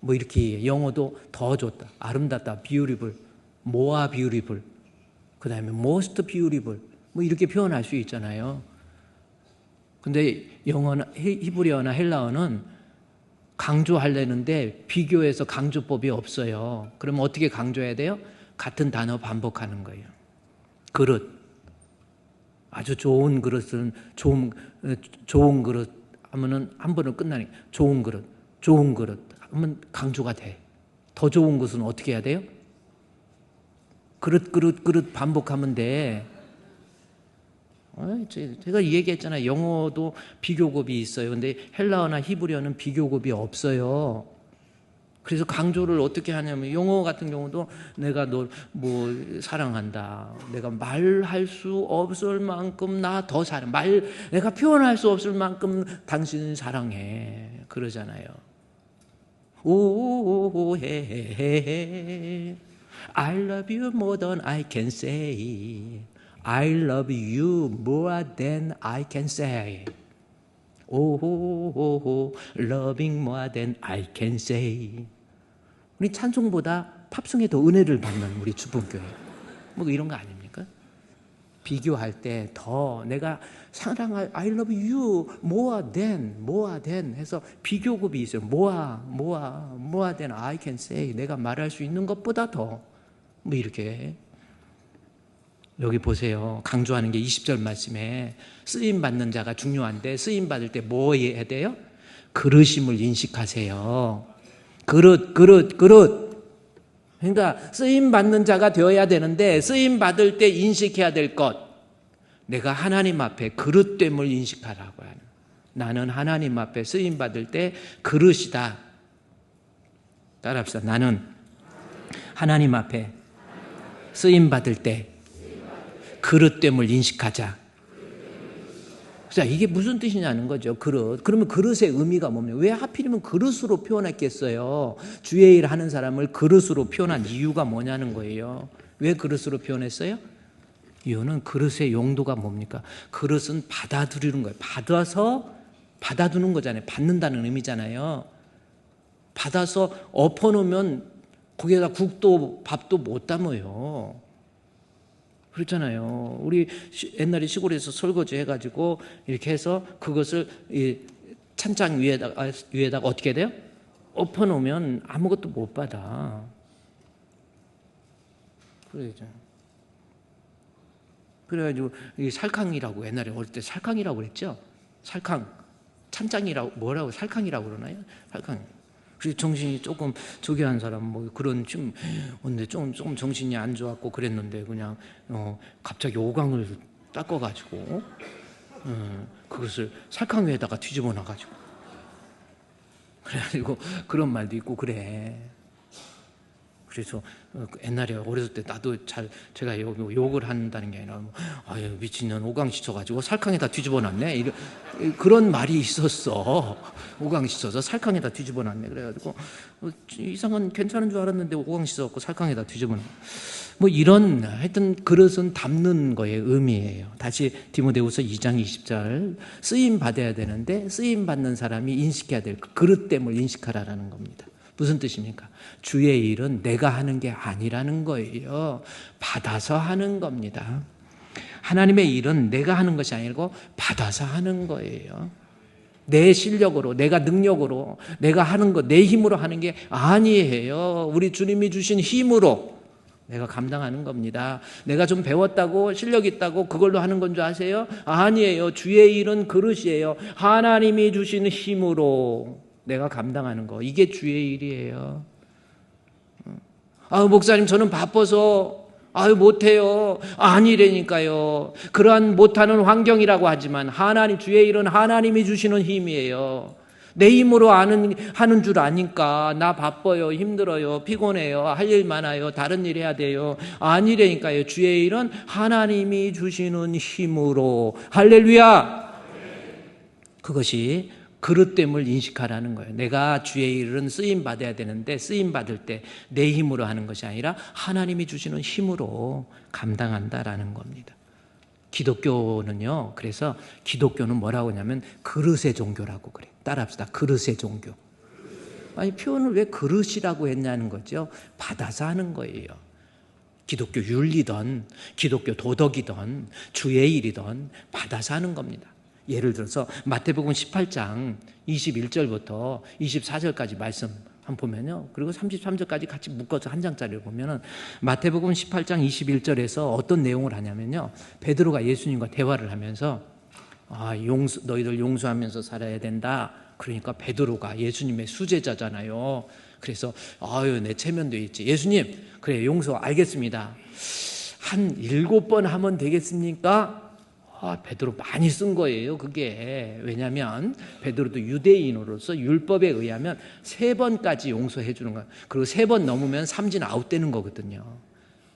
뭐 이렇게 영어도 더 좋다. 아름답다. beautiful. more beautiful. 그 다음에 most beautiful. 뭐 이렇게 표현할 수 있잖아요. 근데 영어나 히브리어나 헬라어는 강조하려는데 비교해서 강조법이 없어요. 그러면 어떻게 강조해야 돼요? 같은 단어 반복하는 거예요. 그릇. 아주 좋은 그릇은 좋은 그릇 하면은 한 번은 끝나니 좋은 그릇 하면 강조가 돼. 더 좋은 것은 어떻게 해야 돼요? 그릇 반복하면 돼. 제가 얘기했잖아요. 영어도 비교급이 있어요. 근데 헬라어나 히브리어는 비교급이 없어요. 그래서 강조를 어떻게 하냐면 영어 같은 경우도 내가 너 뭐 사랑한다. 내가 말할 수 없을 만큼 나 더 사랑. 내가 표현할 수 없을 만큼 당신을 사랑해. 그러잖아요. 오헤헤 I love you more than I can say. I love you more than I can say. 오호호호 loving more than I can say. 우리 찬송보다 팝송에 더 은혜를 받는 우리 주봉교회. 뭐 이런 거 아닙니까? 비교할 때 더 내가 사랑할 I love you more than 해서 비교급이 있어요. more than I can say. 내가 말할 수 있는 것보다 더. 뭐 이렇게. 여기 보세요. 강조하는 게 20절 말씀에 쓰임 받는 자가 중요한데 쓰임 받을 때 뭐 해야 돼요? 그릇임을 인식하세요. 그릇. 그러니까 쓰임 받는 자가 되어야 되는데 쓰임 받을 때 인식해야 될 것. 내가 하나님 앞에 그릇됨을 인식하라고 하는. 나는 하나님 앞에 쓰임 받을 때 그릇이다. 따라합시다. 나는 하나님 앞에 쓰임 받을 때 그릇됨을 인식하자. 자, 이게 무슨 뜻이냐는 거죠. 그릇. 그러면 그릇의 의미가 뭡니까? 왜 하필이면 그릇으로 표현했겠어요? 주의 일 하는 사람을 그릇으로 표현한 이유가 뭐냐는 거예요. 왜 그릇으로 표현했어요? 이유는 그릇의 용도가 뭡니까? 그릇은 받아들이는 거예요. 받아서 받아두는 거잖아요. 받는다는 의미잖아요. 받아서 엎어놓으면 거기에다 국도 밥도 못 담아요. 그렇잖아요. 우리 옛날에 시골에서 설거지 해가지고 이렇게 해서 그것을 이 찬장 위에다가 어떻게 돼요? 엎어놓으면 아무것도 못 받아. 그래가지고 이 살캉이라고 옛날에 어릴 때 살캉이라고 그랬죠. 살캉, 찬장이라고 뭐라고 살캉이라고 그러나요? 살캉. 그래서 정신이 조금 저기 한 사람 뭐 그런 좀 근데 좀 정신이 안 좋았고 그랬는데 그냥 갑자기 오강을 닦아가지고 그것을 살캉 위에다가 뒤집어 놔가지고 그래가지고 그런 말도 있고 그래. 그래서 옛날에 어렸을 때 나도 제가 욕을 한다는 게 아니라 아유 미친년 오강 씻어가지고 살캉에다 뒤집어 놨네 그런 말이 있었어. 오강 씻어서 살캉에다 뒤집어 놨네. 그래가지고 이상한 괜찮은 줄 알았는데 오강 씻어갖고 살캉에다 뒤집어 놨네. 뭐 이런 하여튼 그릇은 담는 거의 의미예요. 다시 디모데후서 2장 20절 쓰임 받아야 되는데 쓰임 받는 사람이 인식해야 될 그릇됨을 인식하라라는 겁니다. 무슨 뜻입니까? 주의 일은 내가 하는 게 아니라는 거예요. 받아서 하는 겁니다. 하나님의 일은 내가 하는 것이 아니고 받아서 하는 거예요. 내 실력으로, 내가 능력으로, 내가 하는 것, 내 힘으로 하는 게 아니에요. 우리 주님이 주신 힘으로 내가 감당하는 겁니다. 내가 좀 배웠다고 실력 있다고 그걸로 하는 건 줄 아세요? 아니에요. 주의 일은 그릇이에요. 하나님이 주신 힘으로 내가 감당하는 거. 이게 주의 일이에요. 목사님 저는 바빠서 못해요. 아니라니까요. 그러한 못하는 환경이라고 하지만 주의 일은 하나님이 주시는 힘이에요. 내 힘으로 하는 줄 아니까 나 바빠요. 힘들어요. 피곤해요. 할 일 많아요. 다른 일 해야 돼요. 아니라니까요. 주의 일은 하나님이 주시는 힘으로. 할렐루야. 그것이 그릇됨을 인식하라는 거예요. 내가 주의 일은 쓰임 받아야 되는데 쓰임 받을 때 내 힘으로 하는 것이 아니라 하나님이 주시는 힘으로 감당한다라는 겁니다. 기독교는요. 그래서 기독교는 뭐라고 하냐면 그릇의 종교라고 그래요. 따라합시다. 그릇의 종교. 아니 표현을 왜 그릇이라고 했냐는 거죠. 받아서 하는 거예요. 기독교 윤리든 기독교 도덕이든 주의 일이든 받아서 하는 겁니다. 예를 들어서 마태복음 18장 21절부터 24절까지 말씀 한번 보면요. 그리고 33절까지 같이 묶어서 한 장짜리를 보면은 마태복음 18장 21절에서 어떤 내용을 하냐면요. 베드로가 예수님과 대화를 하면서 너희들 용서하면서 살아야 된다. 그러니까 베드로가 예수님의 수제자잖아요. 그래서 내 체면도 있지. 예수님, 그래 용서 알겠습니다. 한 7번 하면 되겠습니까? 베드로 많이 쓴 거예요. 그게 왜냐하면 베드로도 유대인으로서 율법에 의하면 3번까지 용서해 주는 거예요. 그리고 3번 넘으면 삼진 아웃되는 거거든요.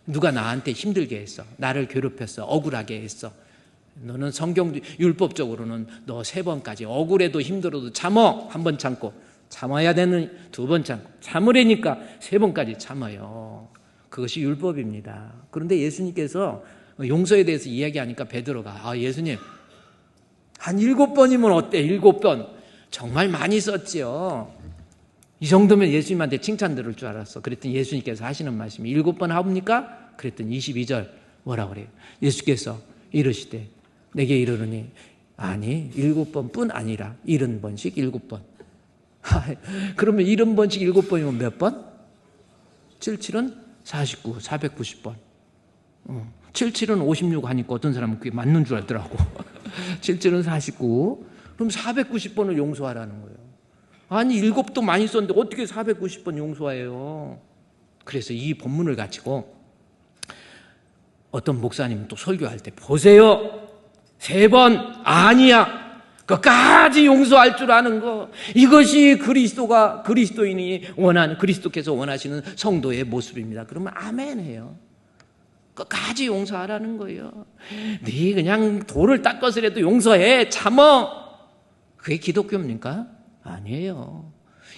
누가 나한테 힘들게 했어, 나를 괴롭혔어, 억울하게 했어. 너는 성경 율법적으로는 너 3번까지 억울해도 힘들어도 참어. 1번 참고 참아야 되는 2번 참고 참으려니까 3번까지 참아요. 그것이 율법입니다. 그런데 예수님께서 용서에 대해서 이야기하니까 베드로가 예수님 한 7번이면 어때? 7번. 정말 많이 썼지요. 이 정도면 예수님한테 칭찬 들을 줄 알았어. 그랬더니 예수님께서 하시는 말씀이 7번 합니까? 그랬더니 22절 뭐라 그래요? 예수께서 이르시되 내게 이르르니 아니 7번뿐 아니라 70번씩 7번. 그러면 70번씩 7번이면 몇 번? 77은 49, 490번. 77은 56 하니까 어떤 사람은 그게 맞는 줄 알더라고. 77은 49. 그럼 490번을 용서하라는 거예요. 아니 7도 많이 썼는데 어떻게 490번 용서해요? 그래서 이 본문을 가지고 어떤 목사님은 또 설교할 때 보세요. 3번 아니야. 끝까지 용서할 줄 아는 거. 이것이 그리스도인이 원하는, 그리스도께서 원하시는 성도의 모습입니다. 그러면 아멘 해요. 끝까지 용서하라는 거예요. 네 그냥 돌을 닦아서라도 용서해. 참어. 그게 기독교입니까? 아니에요.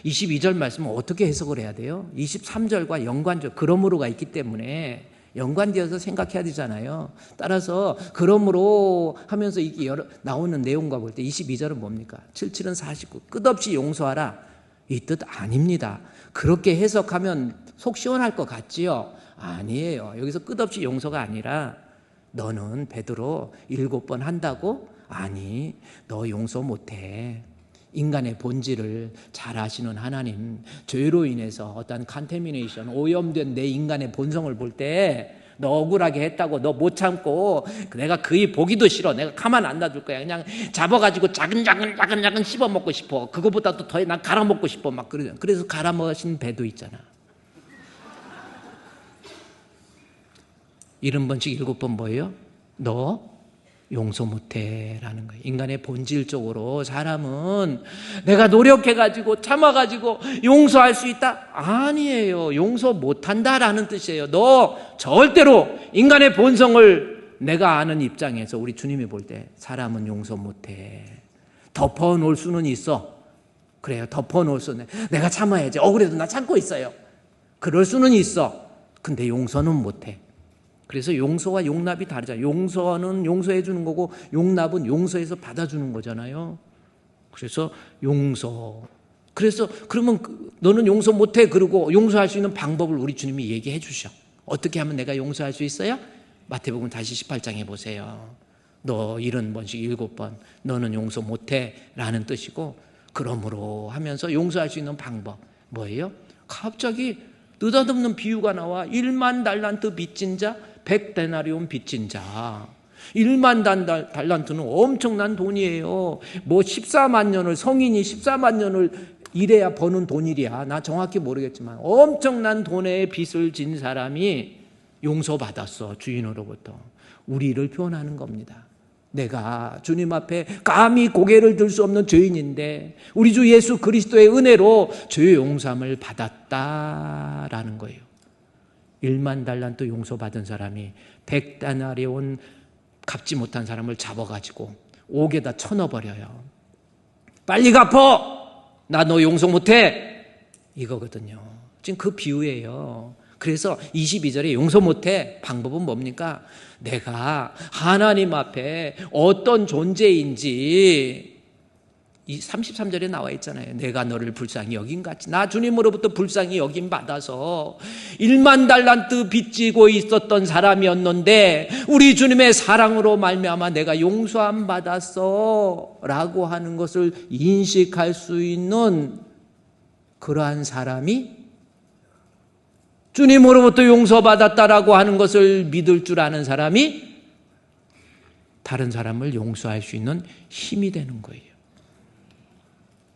22절 말씀은 어떻게 해석을 해야 돼요? 23절과 연관적 그러므로가 있기 때문에 연관되어서 생각해야 되잖아요. 따라서 그러므로 하면서 이게 나오는 내용과 볼 때 22절은 뭡니까? 77은 49 끝없이 용서하라 이 뜻 아닙니다. 그렇게 해석하면 속 시원할 것 같지요? 아니에요. 여기서 끝없이 용서가 아니라 너는 베드로 7번 한다고? 아니 너 용서 못해. 인간의 본질을 잘 아시는 하나님, 죄로 인해서 어떤 컨태미네이션, 오염된 내 인간의 본성을 볼 때 너 억울하게 했다고 너 못 참고 내가 그이 보기도 싫어. 내가 가만 안 놔둘 거야. 그냥 잡아가지고 자근자근 씹어 먹고 싶어. 그거보다도 더 난 갈아 먹고 싶어. 막 그러잖아. 그래서 갈아 먹으신 배도 있잖아. 70번씩 7번 뭐예요? 너 용서 못해 라는 거예요. 인간의 본질적으로 사람은 내가 노력해가지고 참아가지고 용서할 수 있다? 아니에요. 용서 못한다라는 뜻이에요. 너 절대로 인간의 본성을 내가 아는 입장에서 우리 주님이 볼 때 사람은 용서 못해. 덮어놓을 수는 있어. 그래요. 덮어놓을 수는. 내가 참아야지. 그래도 나 참고 있어요. 그럴 수는 있어. 근데 용서는 못해. 그래서 용서와 용납이 다르잖아요. 용서는 용서해 주는 거고 용납은 용서해서 받아주는 거잖아요. 그래서 용서. 그래서 그러면 너는 용서 못해 그러고 용서할 수 있는 방법을 우리 주님이 얘기해 주셔. 어떻게 하면 내가 용서할 수 있어요? 마태복음 다시 18장에 보세요. 너 70번씩 7번 너는 용서 못해 라는 뜻이고 그러므로 하면서 용서할 수 있는 방법 뭐예요? 갑자기 느닷없는 비유가 나와. 1만 달란트 빚진 자 100데나리온 빚진 자. 1만 달란트는 엄청난 돈이에요. 14만 년을 성인이 14만 년을 일해야 버는 돈이랴. 나 정확히 모르겠지만 엄청난 돈의 빚을 진 사람이 용서받았어. 주인으로부터. 우리를 표현하는 겁니다. 내가 주님 앞에 감히 고개를 들 수 없는 죄인인데 우리 주 예수 그리스도의 은혜로 죄 용서함을 받았다라는 거예요. 1만 달란트 용서받은 사람이 100데나리온 갚지 못한 사람을 잡아가지고 옥에다 쳐넣어버려요. 빨리 갚어! 나 너 용서 못해! 이거거든요. 지금 그 비유예요. 그래서 22절에 용서 못해. 방법은 뭡니까? 내가 하나님 앞에 어떤 존재인지 이 33절에 나와 있잖아요. 내가 너를 불쌍히 여김같이 나 주님으로부터 불쌍히 여김 받아서 1만 달란트 빚지고 있었던 사람이었는데 우리 주님의 사랑으로 말미암아 내가 용서함 받았어 라고 하는 것을 인식할 수 있는 그러한 사람이 주님으로부터 용서받았다라고 하는 것을 믿을 줄 아는 사람이 다른 사람을 용서할 수 있는 힘이 되는 거예요.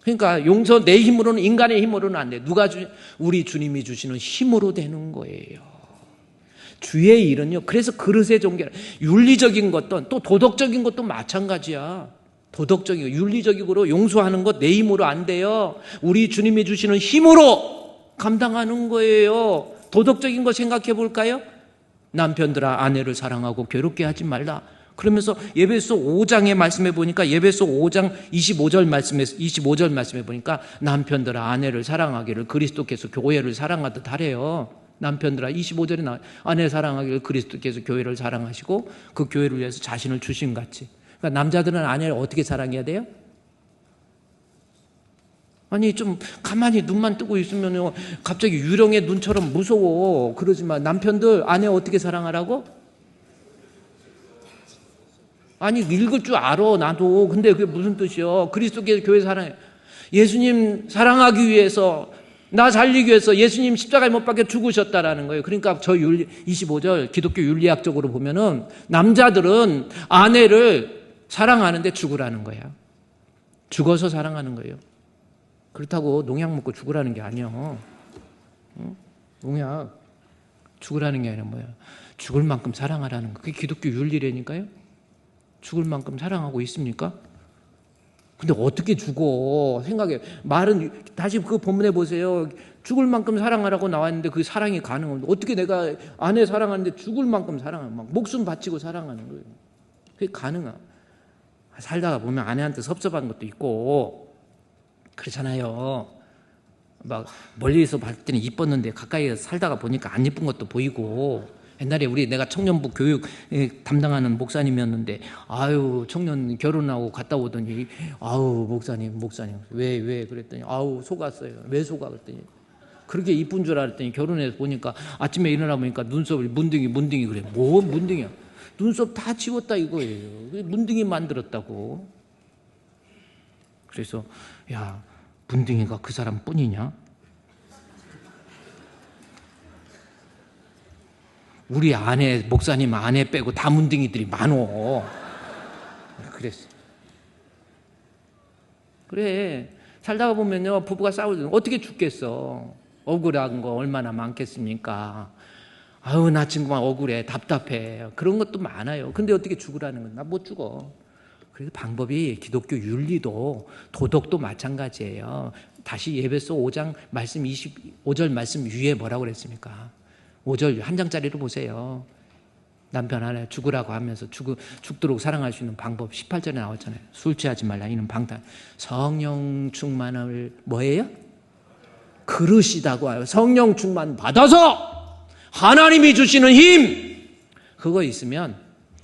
그러니까 용서 내 힘으로는 인간의 힘으로는 안 돼. 우리 주님이 주시는 힘으로 되는 거예요. 주의 일은요. 그래서 그릇의 종교 윤리적인 것도 또 도덕적인 것도 마찬가지야. 도덕적이고 윤리적으로 용서하는 것 내 힘으로 안 돼요. 우리 주님이 주시는 힘으로 감당하는 거예요. 도덕적인 거 생각해 볼까요? 남편들아 아내를 사랑하고 괴롭게 하지 말라. 그러면서 예배소 5장에 말씀해 보니까 예배소 5장 25절 말씀해 보니까 남편들아 아내를 사랑하기를 그리스도께서 교회를 사랑하듯 하래요. 남편들아 25절에 아내 사랑하기를 그리스도께서 교회를 사랑하시고 그 교회를 위해서 자신을 주신 같이 그러니까 남자들은 아내를 어떻게 사랑해야 돼요? 아니 좀 가만히 눈만 뜨고 있으면 갑자기 유령의 눈처럼 무서워. 그러지만 남편들 아내 어떻게 사랑하라고? 아니 읽을 줄 알아 나도. 근데 그게 무슨 뜻이요? 그리스도께 교회 사랑해. 예수님 사랑하기 위해서, 나 살리기 위해서 예수님 십자가에 못 박혀 죽으셨다라는 거예요. 그러니까 저 25절 기독교 윤리학적으로 보면은 남자들은 아내를 사랑하는데 죽으라는 거야. 죽어서 사랑하는 거예요. 그렇다고 농약 먹고 죽으라는 게 아니야. 농약 죽으라는 게 아니라 뭐야? 죽을 만큼 사랑하라는 거. 그게 기독교 윤리라니까요. 죽을 만큼 사랑하고 있습니까? 근데 어떻게 죽어? 생각해. 말은 다시 그 본문에 보세요. 죽을 만큼 사랑하라고 나왔는데 그 사랑이 가능한데 어떻게 내가 아내 사랑하는데 죽을 만큼 사랑하는, 막 목숨 바치고 사랑하는 거예요. 그게 가능하? 살다가 보면 아내한테 섭섭한 것도 있고 그렇잖아요. 막 멀리서 봤을 때는 이뻤는데 가까이서 살다가 보니까 안 이쁜 것도 보이고. 옛날에 내가 청년부 교육 담당하는 목사님이었는데, 아유 청년 결혼하고 갔다 오더니, 아우 목사님 왜 그랬더니, 아우 속았어요. 왜 속아 그랬더니, 그렇게 이쁜 줄 알았더니 결혼해서 보니까 아침에 일어나 보니까 눈썹이 문둥이. 그래. 뭐 문둥이야? 눈썹 다 지웠다 이거예요. 문둥이 만들었다고. 그래서 야, 문둥이가 그 사람 뿐이냐? 우리 아내, 목사님 아내 빼고 다 문둥이들이 많어. 그랬어. 그래. 살다가 보면요, 부부가 싸우면 어떻게 죽겠어? 억울한 거 얼마나 많겠습니까? 아유, 나 지금 막 억울해, 답답해. 그런 것도 많아요. 근데 어떻게 죽으라는 거야? 나 못 죽어. 그래서 방법이 기독교 윤리도 도덕도 마찬가지예요. 다시 에베소 5장 말씀 25절 말씀 위에 뭐라고 그랬습니까? 5절 한 장짜리로 보세요. 남편 아내 죽으라고 하면서 죽도록 사랑할 수 있는 방법 18절에 나왔잖아요. 술 취하지 말라. 이는 방탕. 성령 충만을 뭐예요? 그릇이다고 해요. 성령 충만 받아서 하나님이 주시는 힘, 그거 있으면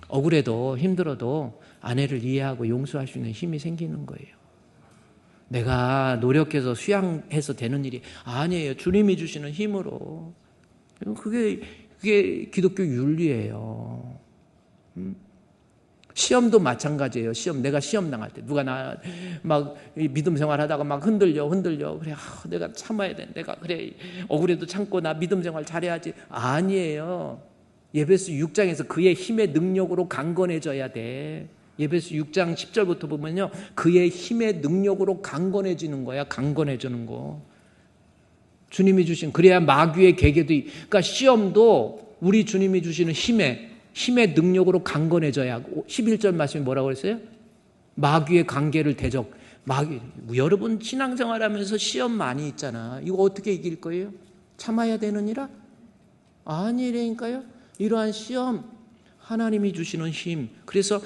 억울해도 힘들어도 아내를 이해하고 용서할 수 있는 힘이 생기는 거예요. 내가 노력해서 수양해서 되는 일이 아니에요. 주님이 주시는 힘으로. 그게 기독교 윤리예요. 시험도 마찬가지예요. 내가 시험 당할 때 누가 나 막 믿음 생활하다가 막 흔들려. 그래, 내가 참아야 돼. 내가 그래 억울해도 참고 나 믿음 생활 잘해야지. 아니에요. 예배서 6장에서 그의 힘의 능력으로 강건해져야 돼. 예배서 6장 10절부터 보면요, 그의 힘의 능력으로 강건해지는 거야. 강건해지는 거. 주님이 주신, 그래야 마귀의 계계도, 그러니까 시험도 우리 주님이 주시는 힘의 능력으로 강건해져야 하고. 11절 말씀이 뭐라고 그랬어요? 마귀의 관계를 여러분 신앙생활하면서 시험 많이 있잖아. 이거 어떻게 이길 거예요? 참아야 되느니라? 아니라니까요. 이러한 시험, 하나님이 주시는 힘. 그래서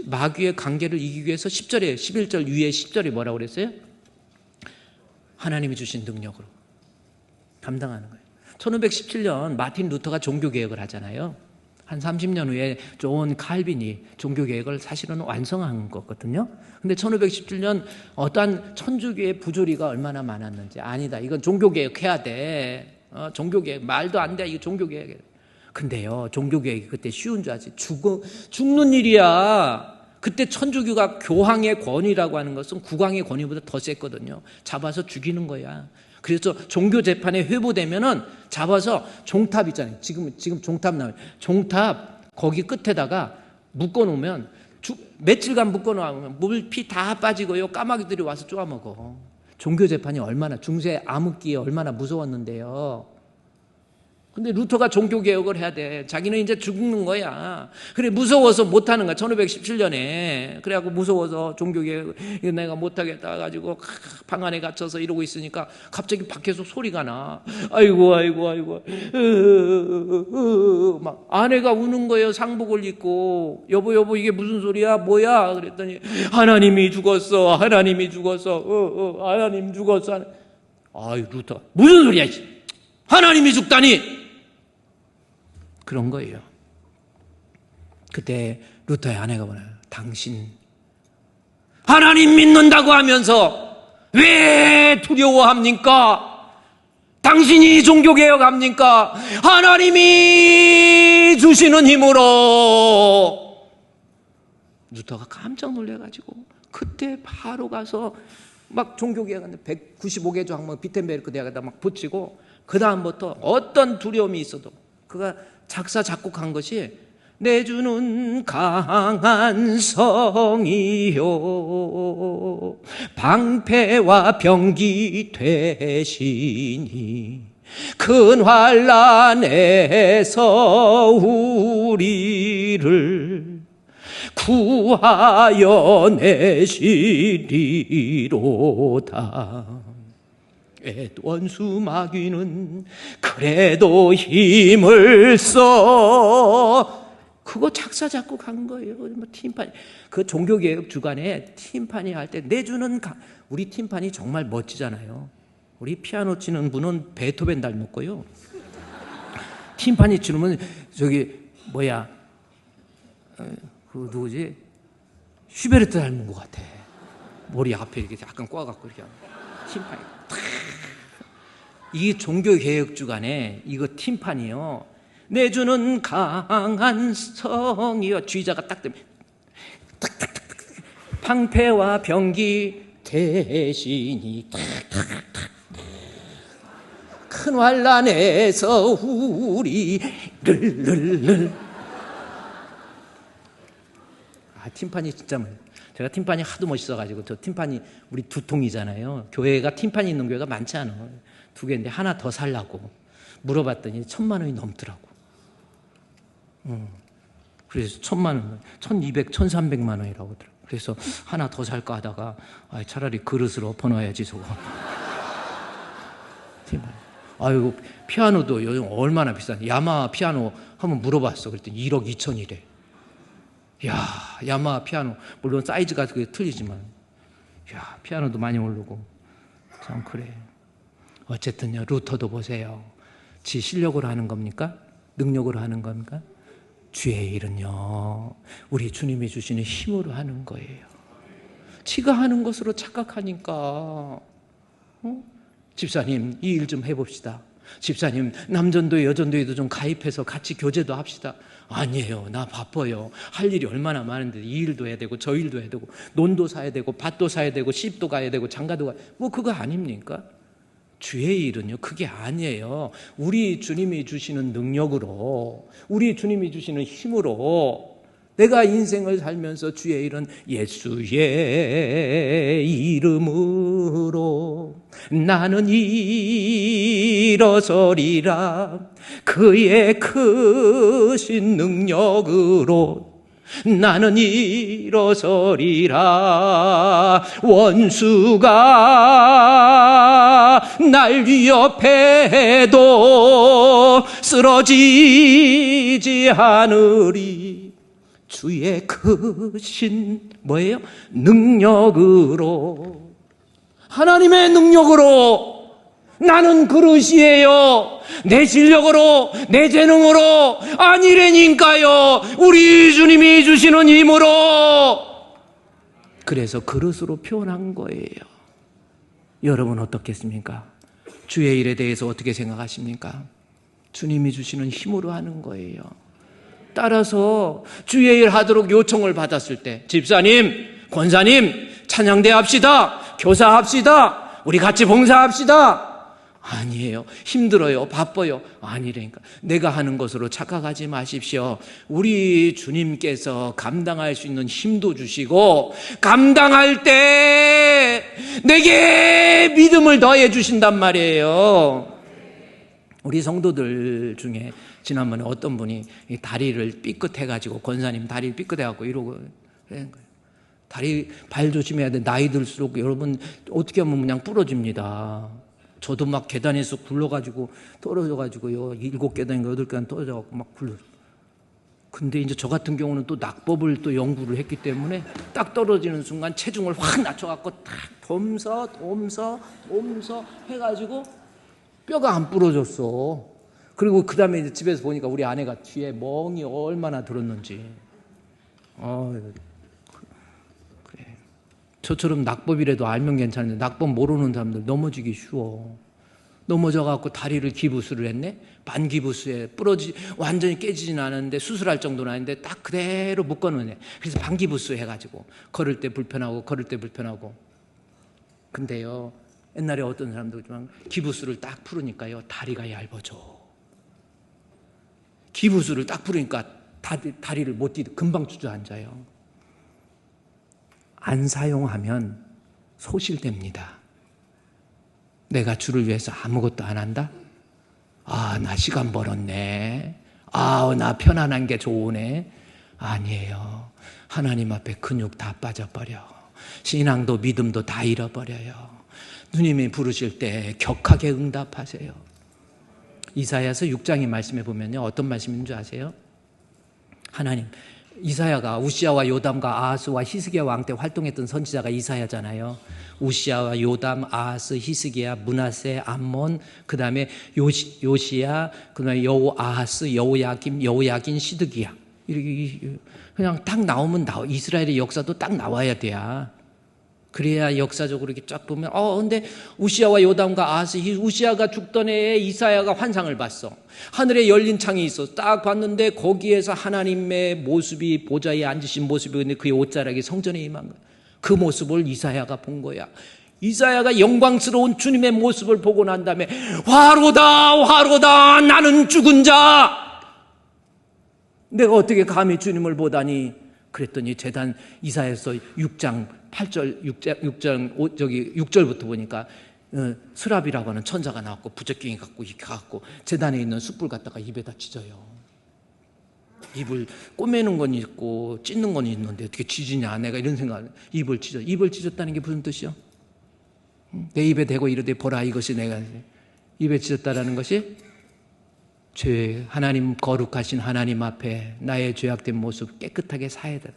마귀의 관계를 이기기 위해서 11절 위에 10절이 뭐라고 그랬어요? 하나님이 주신 능력으로 감당하는 거예요. 1517년 마틴 루터가 종교개혁을 하잖아요. 한 30년 후에 존 칼빈이 종교개혁을 사실은 완성한 거거든요. 근데 1517년 어떠한 천주교의 부조리가 얼마나 많았는지. 아니다, 이건 종교개혁해야 돼. 종교개혁 말도 안 돼. 이거 종교개혁. 근데요, 종교개혁이 그때 쉬운 줄 아지? 죽는 일이야. 그때 천주교가 교황의 권위라고 하는 것은 국왕의 권위보다 더 셌거든요. 잡아서 죽이는 거야. 그래서 종교 재판에 회부되면은 잡아서 종탑 있잖아요. 지금 종탑 나와요. 종탑 거기 끝에다가 묶어놓으면 며칠간 묶어놓으면 물피 다 빠지고요. 까마귀들이 와서 쪼아먹어. 종교 재판이 얼마나, 중세 암흑기에 얼마나 무서웠는데요. 근데 루터가 종교개혁을 해야 돼. 자기는 이제 죽는 거야. 그래, 무서워서 못하는 거야. 1517년에. 그래갖고 무서워서 종교개혁 내가 못하겠다 가지고 방 안에 갇혀서 이러고 있으니까 갑자기 밖에서 소리가 나. 아이고. 막 아내가 우는 거예요. 상복을 입고. 여보 이게 무슨 소리야? 뭐야? 그랬더니 하나님이 죽었어. 하나님 죽었어. 아이, 루터. 무슨 소리야? 하나님이 죽다니. 그런 거예요. 그때 루터의 아내가 뭐냐, 당신 하나님 믿는다고 하면서 왜 두려워합니까? 당신이 종교개혁합니까? 하나님이 주시는 힘으로. 루터가 깜짝 놀래가지고 그때 바로 가서 막 종교개혁하는데 195개 조항 비텐베르크 대학에다 막 붙이고, 그 다음부터 어떤 두려움이 있어도 그가 작사 작곡한 것이 내 주는 강한 성이요 방패와 병기 되시니 큰 환난에서 우리를 구하여 내시리로다. 원수 마귀는 그래도 힘을 써. 그거 작사 작곡한 거예요. 팀판이, 그 종교개혁 주간에 팀판이 할 때 내주는 우리 팀판이 정말 멋지잖아요. 우리 피아노 치는 분은 베토벤 닮았고요. 팀판이 치면 저기 뭐야, 그 누구지? 슈베르트 닮은 것 같아. 머리 앞에 이렇게 약간 꽈갖고 이렇게 팀판이. 이 종교개혁 주간에 이거 팀판이요. 내주는 강한 성이여, 쥐자가 딱 되면 탁탁탁 방패와 병기 대신이 큰 환난에서 우리를. 팀판이 진짜 제가 팀판이 하도 멋있어가지고, 저 팀판이 우리 두 통이잖아요. 교회가 팀판이 있는 교회가 많지 않아. 두 개인데 하나 더 살라고 물어봤더니 1,000만 원이 넘더라고. 그래서 1,000만 원, 1,200, 1,300만 원이라고 하더라고. 그래서 하나 더 살까 하다가 차라리 그릇을 엎어놔야지 저거. 아이고, 피아노도 요즘 얼마나 비싼, 야마하 피아노 한번 물어봤어. 그랬더니 1억 2천이래. 야, 야마하 피아노, 물론 사이즈가 그게 틀리지만, 야, 피아노도 많이 오르고. 참 그래. 어쨌든요, 루터도 보세요. 지 실력으로 하는 겁니까? 능력으로 하는 겁니까? 주의 일은요, 우리 주님이 주시는 힘으로 하는 거예요. 지가 하는 것으로 착각하니까. 집사님, 이 일 좀 해봅시다. 집사님, 남전도회 여전도회도 좀 가입해서 같이 교제도 합시다. 아니에요, 나 바빠요. 할 일이 얼마나 많은데 이 일도 해야 되고 저 일도 해야 되고 논도 사야 되고 밭도 사야 되고 시집도 가야 되고 장가도 가야 되고, 뭐 그거 아닙니까? 주의 일은요, 그게 아니에요. 우리 주님이 주시는 능력으로, 우리 주님이 주시는 힘으로 내가 인생을 살면서 주의 일은 예수의 이름으로 나는 일어서리라, 그의 크신 능력으로 나는 일어서리라. 원수가 날 위협해도 쓰러지지 않으리. 주의 크신 뭐예요? 능력으로, 하나님의 능력으로. 나는 그릇이에요. 내 실력으로, 내 재능으로 아니라니까요. 우리 주님이 주시는 힘으로. 그래서 그릇으로 표현한 거예요. 여러분 어떻겠습니까? 주의 일에 대해서 어떻게 생각하십니까? 주님이 주시는 힘으로 하는 거예요. 따라서 주의 일 하도록 요청을 받았을 때, 집사님, 권사님, 찬양대 합시다, 교사합시다, 우리 같이 봉사합시다. 아니에요. 힘들어요. 바빠요. 아니라니까. 내가 하는 것으로 착각하지 마십시오. 우리 주님께서 감당할 수 있는 힘도 주시고, 감당할 때 내게 믿음을 더해 주신단 말이에요. 우리 성도들 중에 지난번에 어떤 분이 다리를 삐끗해가지고, 권사님 다리를 삐끗해갖고 이러고 그런 거예요. 다리 발 조심해야 돼. 나이 들수록 여러분 어떻게 하면 그냥 부러집니다. 저도 막 계단에서 굴러가지고 떨어져가지고요, 7계단인가 8계단 떨어져갖고 막 굴러. 근데 이제 저 같은 경우는 또 낙법을 또 연구를 했기 때문에 딱 떨어지는 순간 체중을 확 낮춰갖고 딱 돔서 해가지고 뼈가 안 부러졌어. 그리고 그 다음에 이제 집에서 보니까 우리 아내가 뒤에 멍이 얼마나 들었는지. 저처럼 낙법이라도 알면 괜찮은데 낙법 모르는 사람들 넘어지기 쉬워. 넘어져갖고 다리를 기부스를 했네? 반기부스에 완전히 깨지진 않았는데 수술할 정도는 아닌데 딱 그대로 묶어놓네. 그래서 반기부스 해가지고 걸을 때 불편하고 근데요, 옛날에 어떤 사람도 그렇지만 기부스를 딱 풀으니까요, 다리가 얇아져. 기부스를 딱 풀으니까 다리를 못 뛰고 금방 주저앉아요. 안 사용하면 소실됩니다. 내가 주를 위해서 아무것도 안 한다? 나 시간 벌었네. 나 편안한 게 좋으네. 아니에요. 하나님 앞에 근육 다 빠져버려. 신앙도 믿음도 다 잃어버려요. 누님이 부르실 때 격하게 응답하세요. 이사야서 6장의 말씀에 보면요, 어떤 말씀인 줄 아세요? 하나님, 이사야가 우시아와 요담과 아하스와 히스기야 왕 때 활동했던 선지자가 이사야잖아요. 우시아와 요담, 아하스, 히스기야, 므낫세, 암몬, 그 다음에 요시야, 그 다음에 여호아하스, 여호야긴, 시드기야. 이렇게 그냥 딱 나오면 이스라엘의 역사도 딱 나와야 돼요. 그래야 역사적으로 이렇게 쫙 보면 근데 우시아와 요담과 아하스, 우시아가 죽던 해에 이사야가 환상을 봤어. 하늘에 열린 창이 있어. 딱 봤는데 거기에서 하나님의 모습이 보좌에 앉으신 모습이 있는데 그의 옷자락이 성전에 임한 거야. 그 모습을 이사야가 본 거야. 이사야가 영광스러운 주님의 모습을 보고 난 다음에 화로다 나는 죽은 자, 내가 어떻게 감히 주님을 보다니. 그랬더니 재단 이사야서 6장 8절 6절부터 보니까 스랍이라고 하는 천사가 나왔고 부적갱이 갖고 이렇게 갖고 재단에 있는 숯불 갖다가 입에다 찢어요. 입을 꼬매는 건 있고 찢는 건 있는데 어떻게 찢으냐, 내가 이런 생각. 입을 찢었다는 게 무슨 뜻이요? 내 입에 대고 이르되 보라 이것이 내가 입에 찢었다라는 것이 하나님, 거룩하신 하나님 앞에 나의 죄악된 모습 깨끗하게 사야 돼.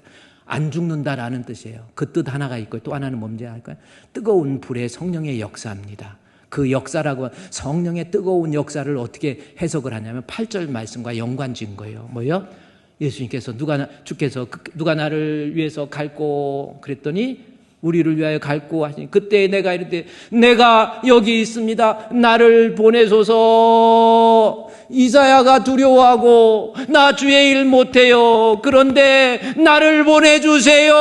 안 죽는다라는 뜻이에요. 그 뜻 하나가 있고 또 하나는 뭔지 알까요? 뜨거운 불의 성령의 역사입니다. 그 역사라고, 성령의 뜨거운 역사를 어떻게 해석을 하냐면 8절 말씀과 연관지은 거예요. 뭐요? 예수님께서 주께서 누가 나를 위해서 갈고 그랬더니 우리를 위하여 갈고 하시니 그때 내가 이르되 내가 여기 있습니다. 나를 보내소서. 이사야가 두려워하고 나 주의 일 못해요. 그런데 나를 보내주세요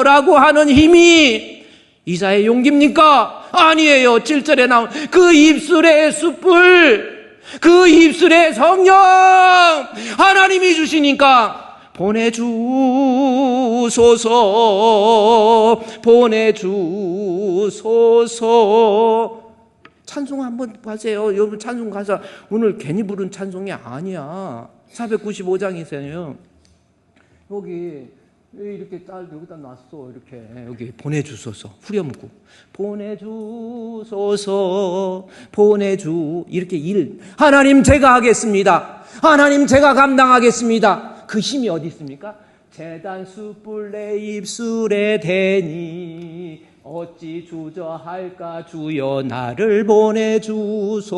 라고 하는 힘이 이사야의 용기입니까? 아니에요. 7절에 나온 그 입술의 숯불, 그 입술의 성령 하나님이 주시니까 보내주소서. 찬송 한번 하세요. 여러분 찬송 가사 오늘 괜히 부른 찬송이 아니야. 495장이세요. 여기 이렇게 딸 여기다 놨어. 이렇게 여기 보내주소서. 후렴구 보내주소서 이렇게 하나님 제가 하겠습니다. 하나님 제가 감당하겠습니다. 그 힘이 어디 있습니까? 재단 숯불 내 입술에 대니 어찌 주저할까 주여 나를 보내주소서.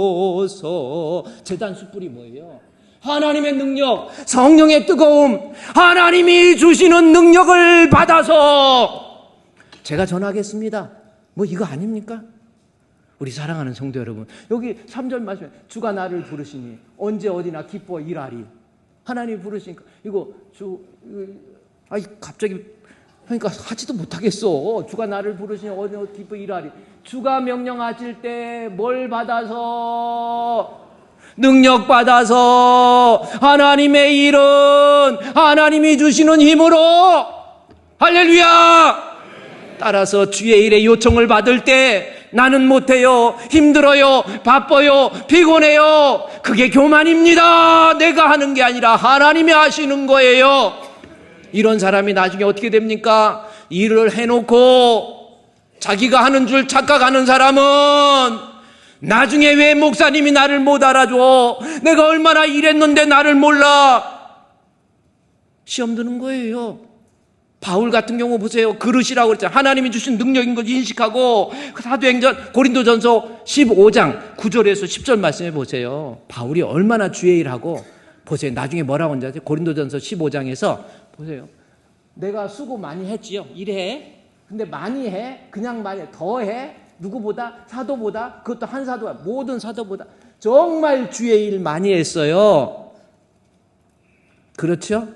재단 숯불이 뭐예요? 하나님의 능력, 성령의 뜨거움, 하나님이 주시는 능력을 받아서 제가 전하겠습니다. 뭐 이거 아닙니까? 우리 사랑하는 성도 여러분, 여기 3절 말씀에 주가 나를 부르시니 언제 어디나 기뻐 일하리. 하나님이 부르시니까 이거 갑자기 그러니까 하지도 못하겠어. 주가 나를 부르시니 어디 기뻐 일하리. 주가 명령하실 때 뭘 받아서? 능력 받아서 하나님의 일은 하나님이 주시는 힘으로. 할렐루야. 따라서 주의 일에 요청을 받을 때 나는 못해요, 힘들어요, 바빠요, 피곤해요, 그게 교만입니다. 내가 하는 게 아니라 하나님이 하시는 거예요. 이런 사람이 나중에 어떻게 됩니까? 일을 해놓고 자기가 하는 줄 착각하는 사람은 나중에 왜 목사님이 나를 못 알아줘? 내가 얼마나 일했는데 나를 몰라? 시험 드는 거예요. 바울 같은 경우 보세요. 그릇이라고 그랬잖아요. 하나님이 주신 능력인 걸 인식하고 사도행전 고린도전서 15장 9절에서 10절 말씀해 보세요. 바울이 얼마나 주의 일하고 보세요. 나중에 뭐라고 하는지 아세요? 고린도전서 15장에서 보세요. 내가 수고 많이 했지요. 일해. 근데 많이 해. 그냥 많이 해. 더 해. 누구보다? 사도보다. 그것도 한 사도가 모든 사도보다. 정말 주의 일 많이 했어요. 그렇죠?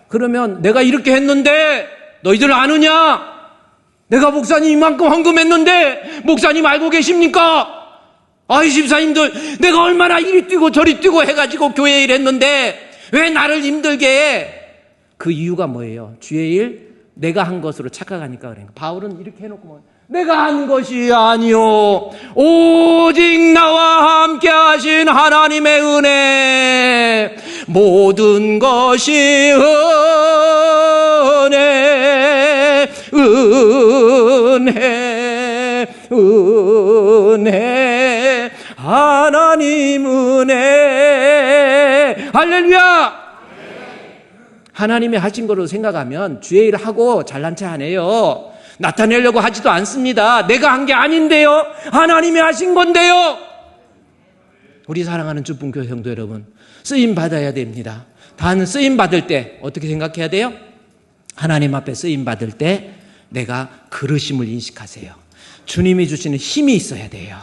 그러면 내가 이렇게 했는데 너희들 아느냐? 내가 목사님 이만큼 헌금했는데 목사님 알고 계십니까? 아이 집사님들 내가 얼마나 이리 뛰고 저리 뛰고 해가지고 교회 일 했는데 왜 나를 힘들게 해? 그 이유가 뭐예요? 주의 일 내가 한 것으로 착각하니까 그래요. 바울은 이렇게 해놓고 뭐 내가 한 것이 아니요 오직 나와 함께 하신 하나님의 은혜 모든 것이 은혜 하나님 은혜 할렐루야. 하나님이 하신 거로 생각하면 주의 일을 하고 잘난 체 안 해요. 나타내려고 하지도 않습니다. 내가 한 게 아닌데요. 하나님이 하신 건데요. 우리 사랑하는 주분교회 성도 여러분, 쓰임 받아야 됩니다. 단 쓰임 받을 때 어떻게 생각해야 돼요? 하나님 앞에 쓰임 받을 때 내가 그릇임을 인식하세요. 주님이 주시는 힘이 있어야 돼요.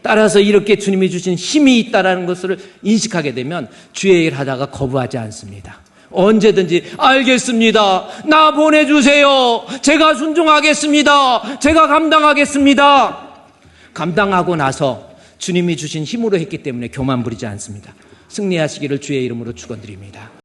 따라서 이렇게 주님이 주신 힘이 있다는 것을 인식하게 되면 주의 일 하다가 거부하지 않습니다. 언제든지 알겠습니다. 나 보내주세요. 제가 순종하겠습니다. 제가 감당하겠습니다. 감당하고 나서 주님이 주신 힘으로 했기 때문에 교만 부리지 않습니다. 승리하시기를 주의 이름으로 축원드립니다.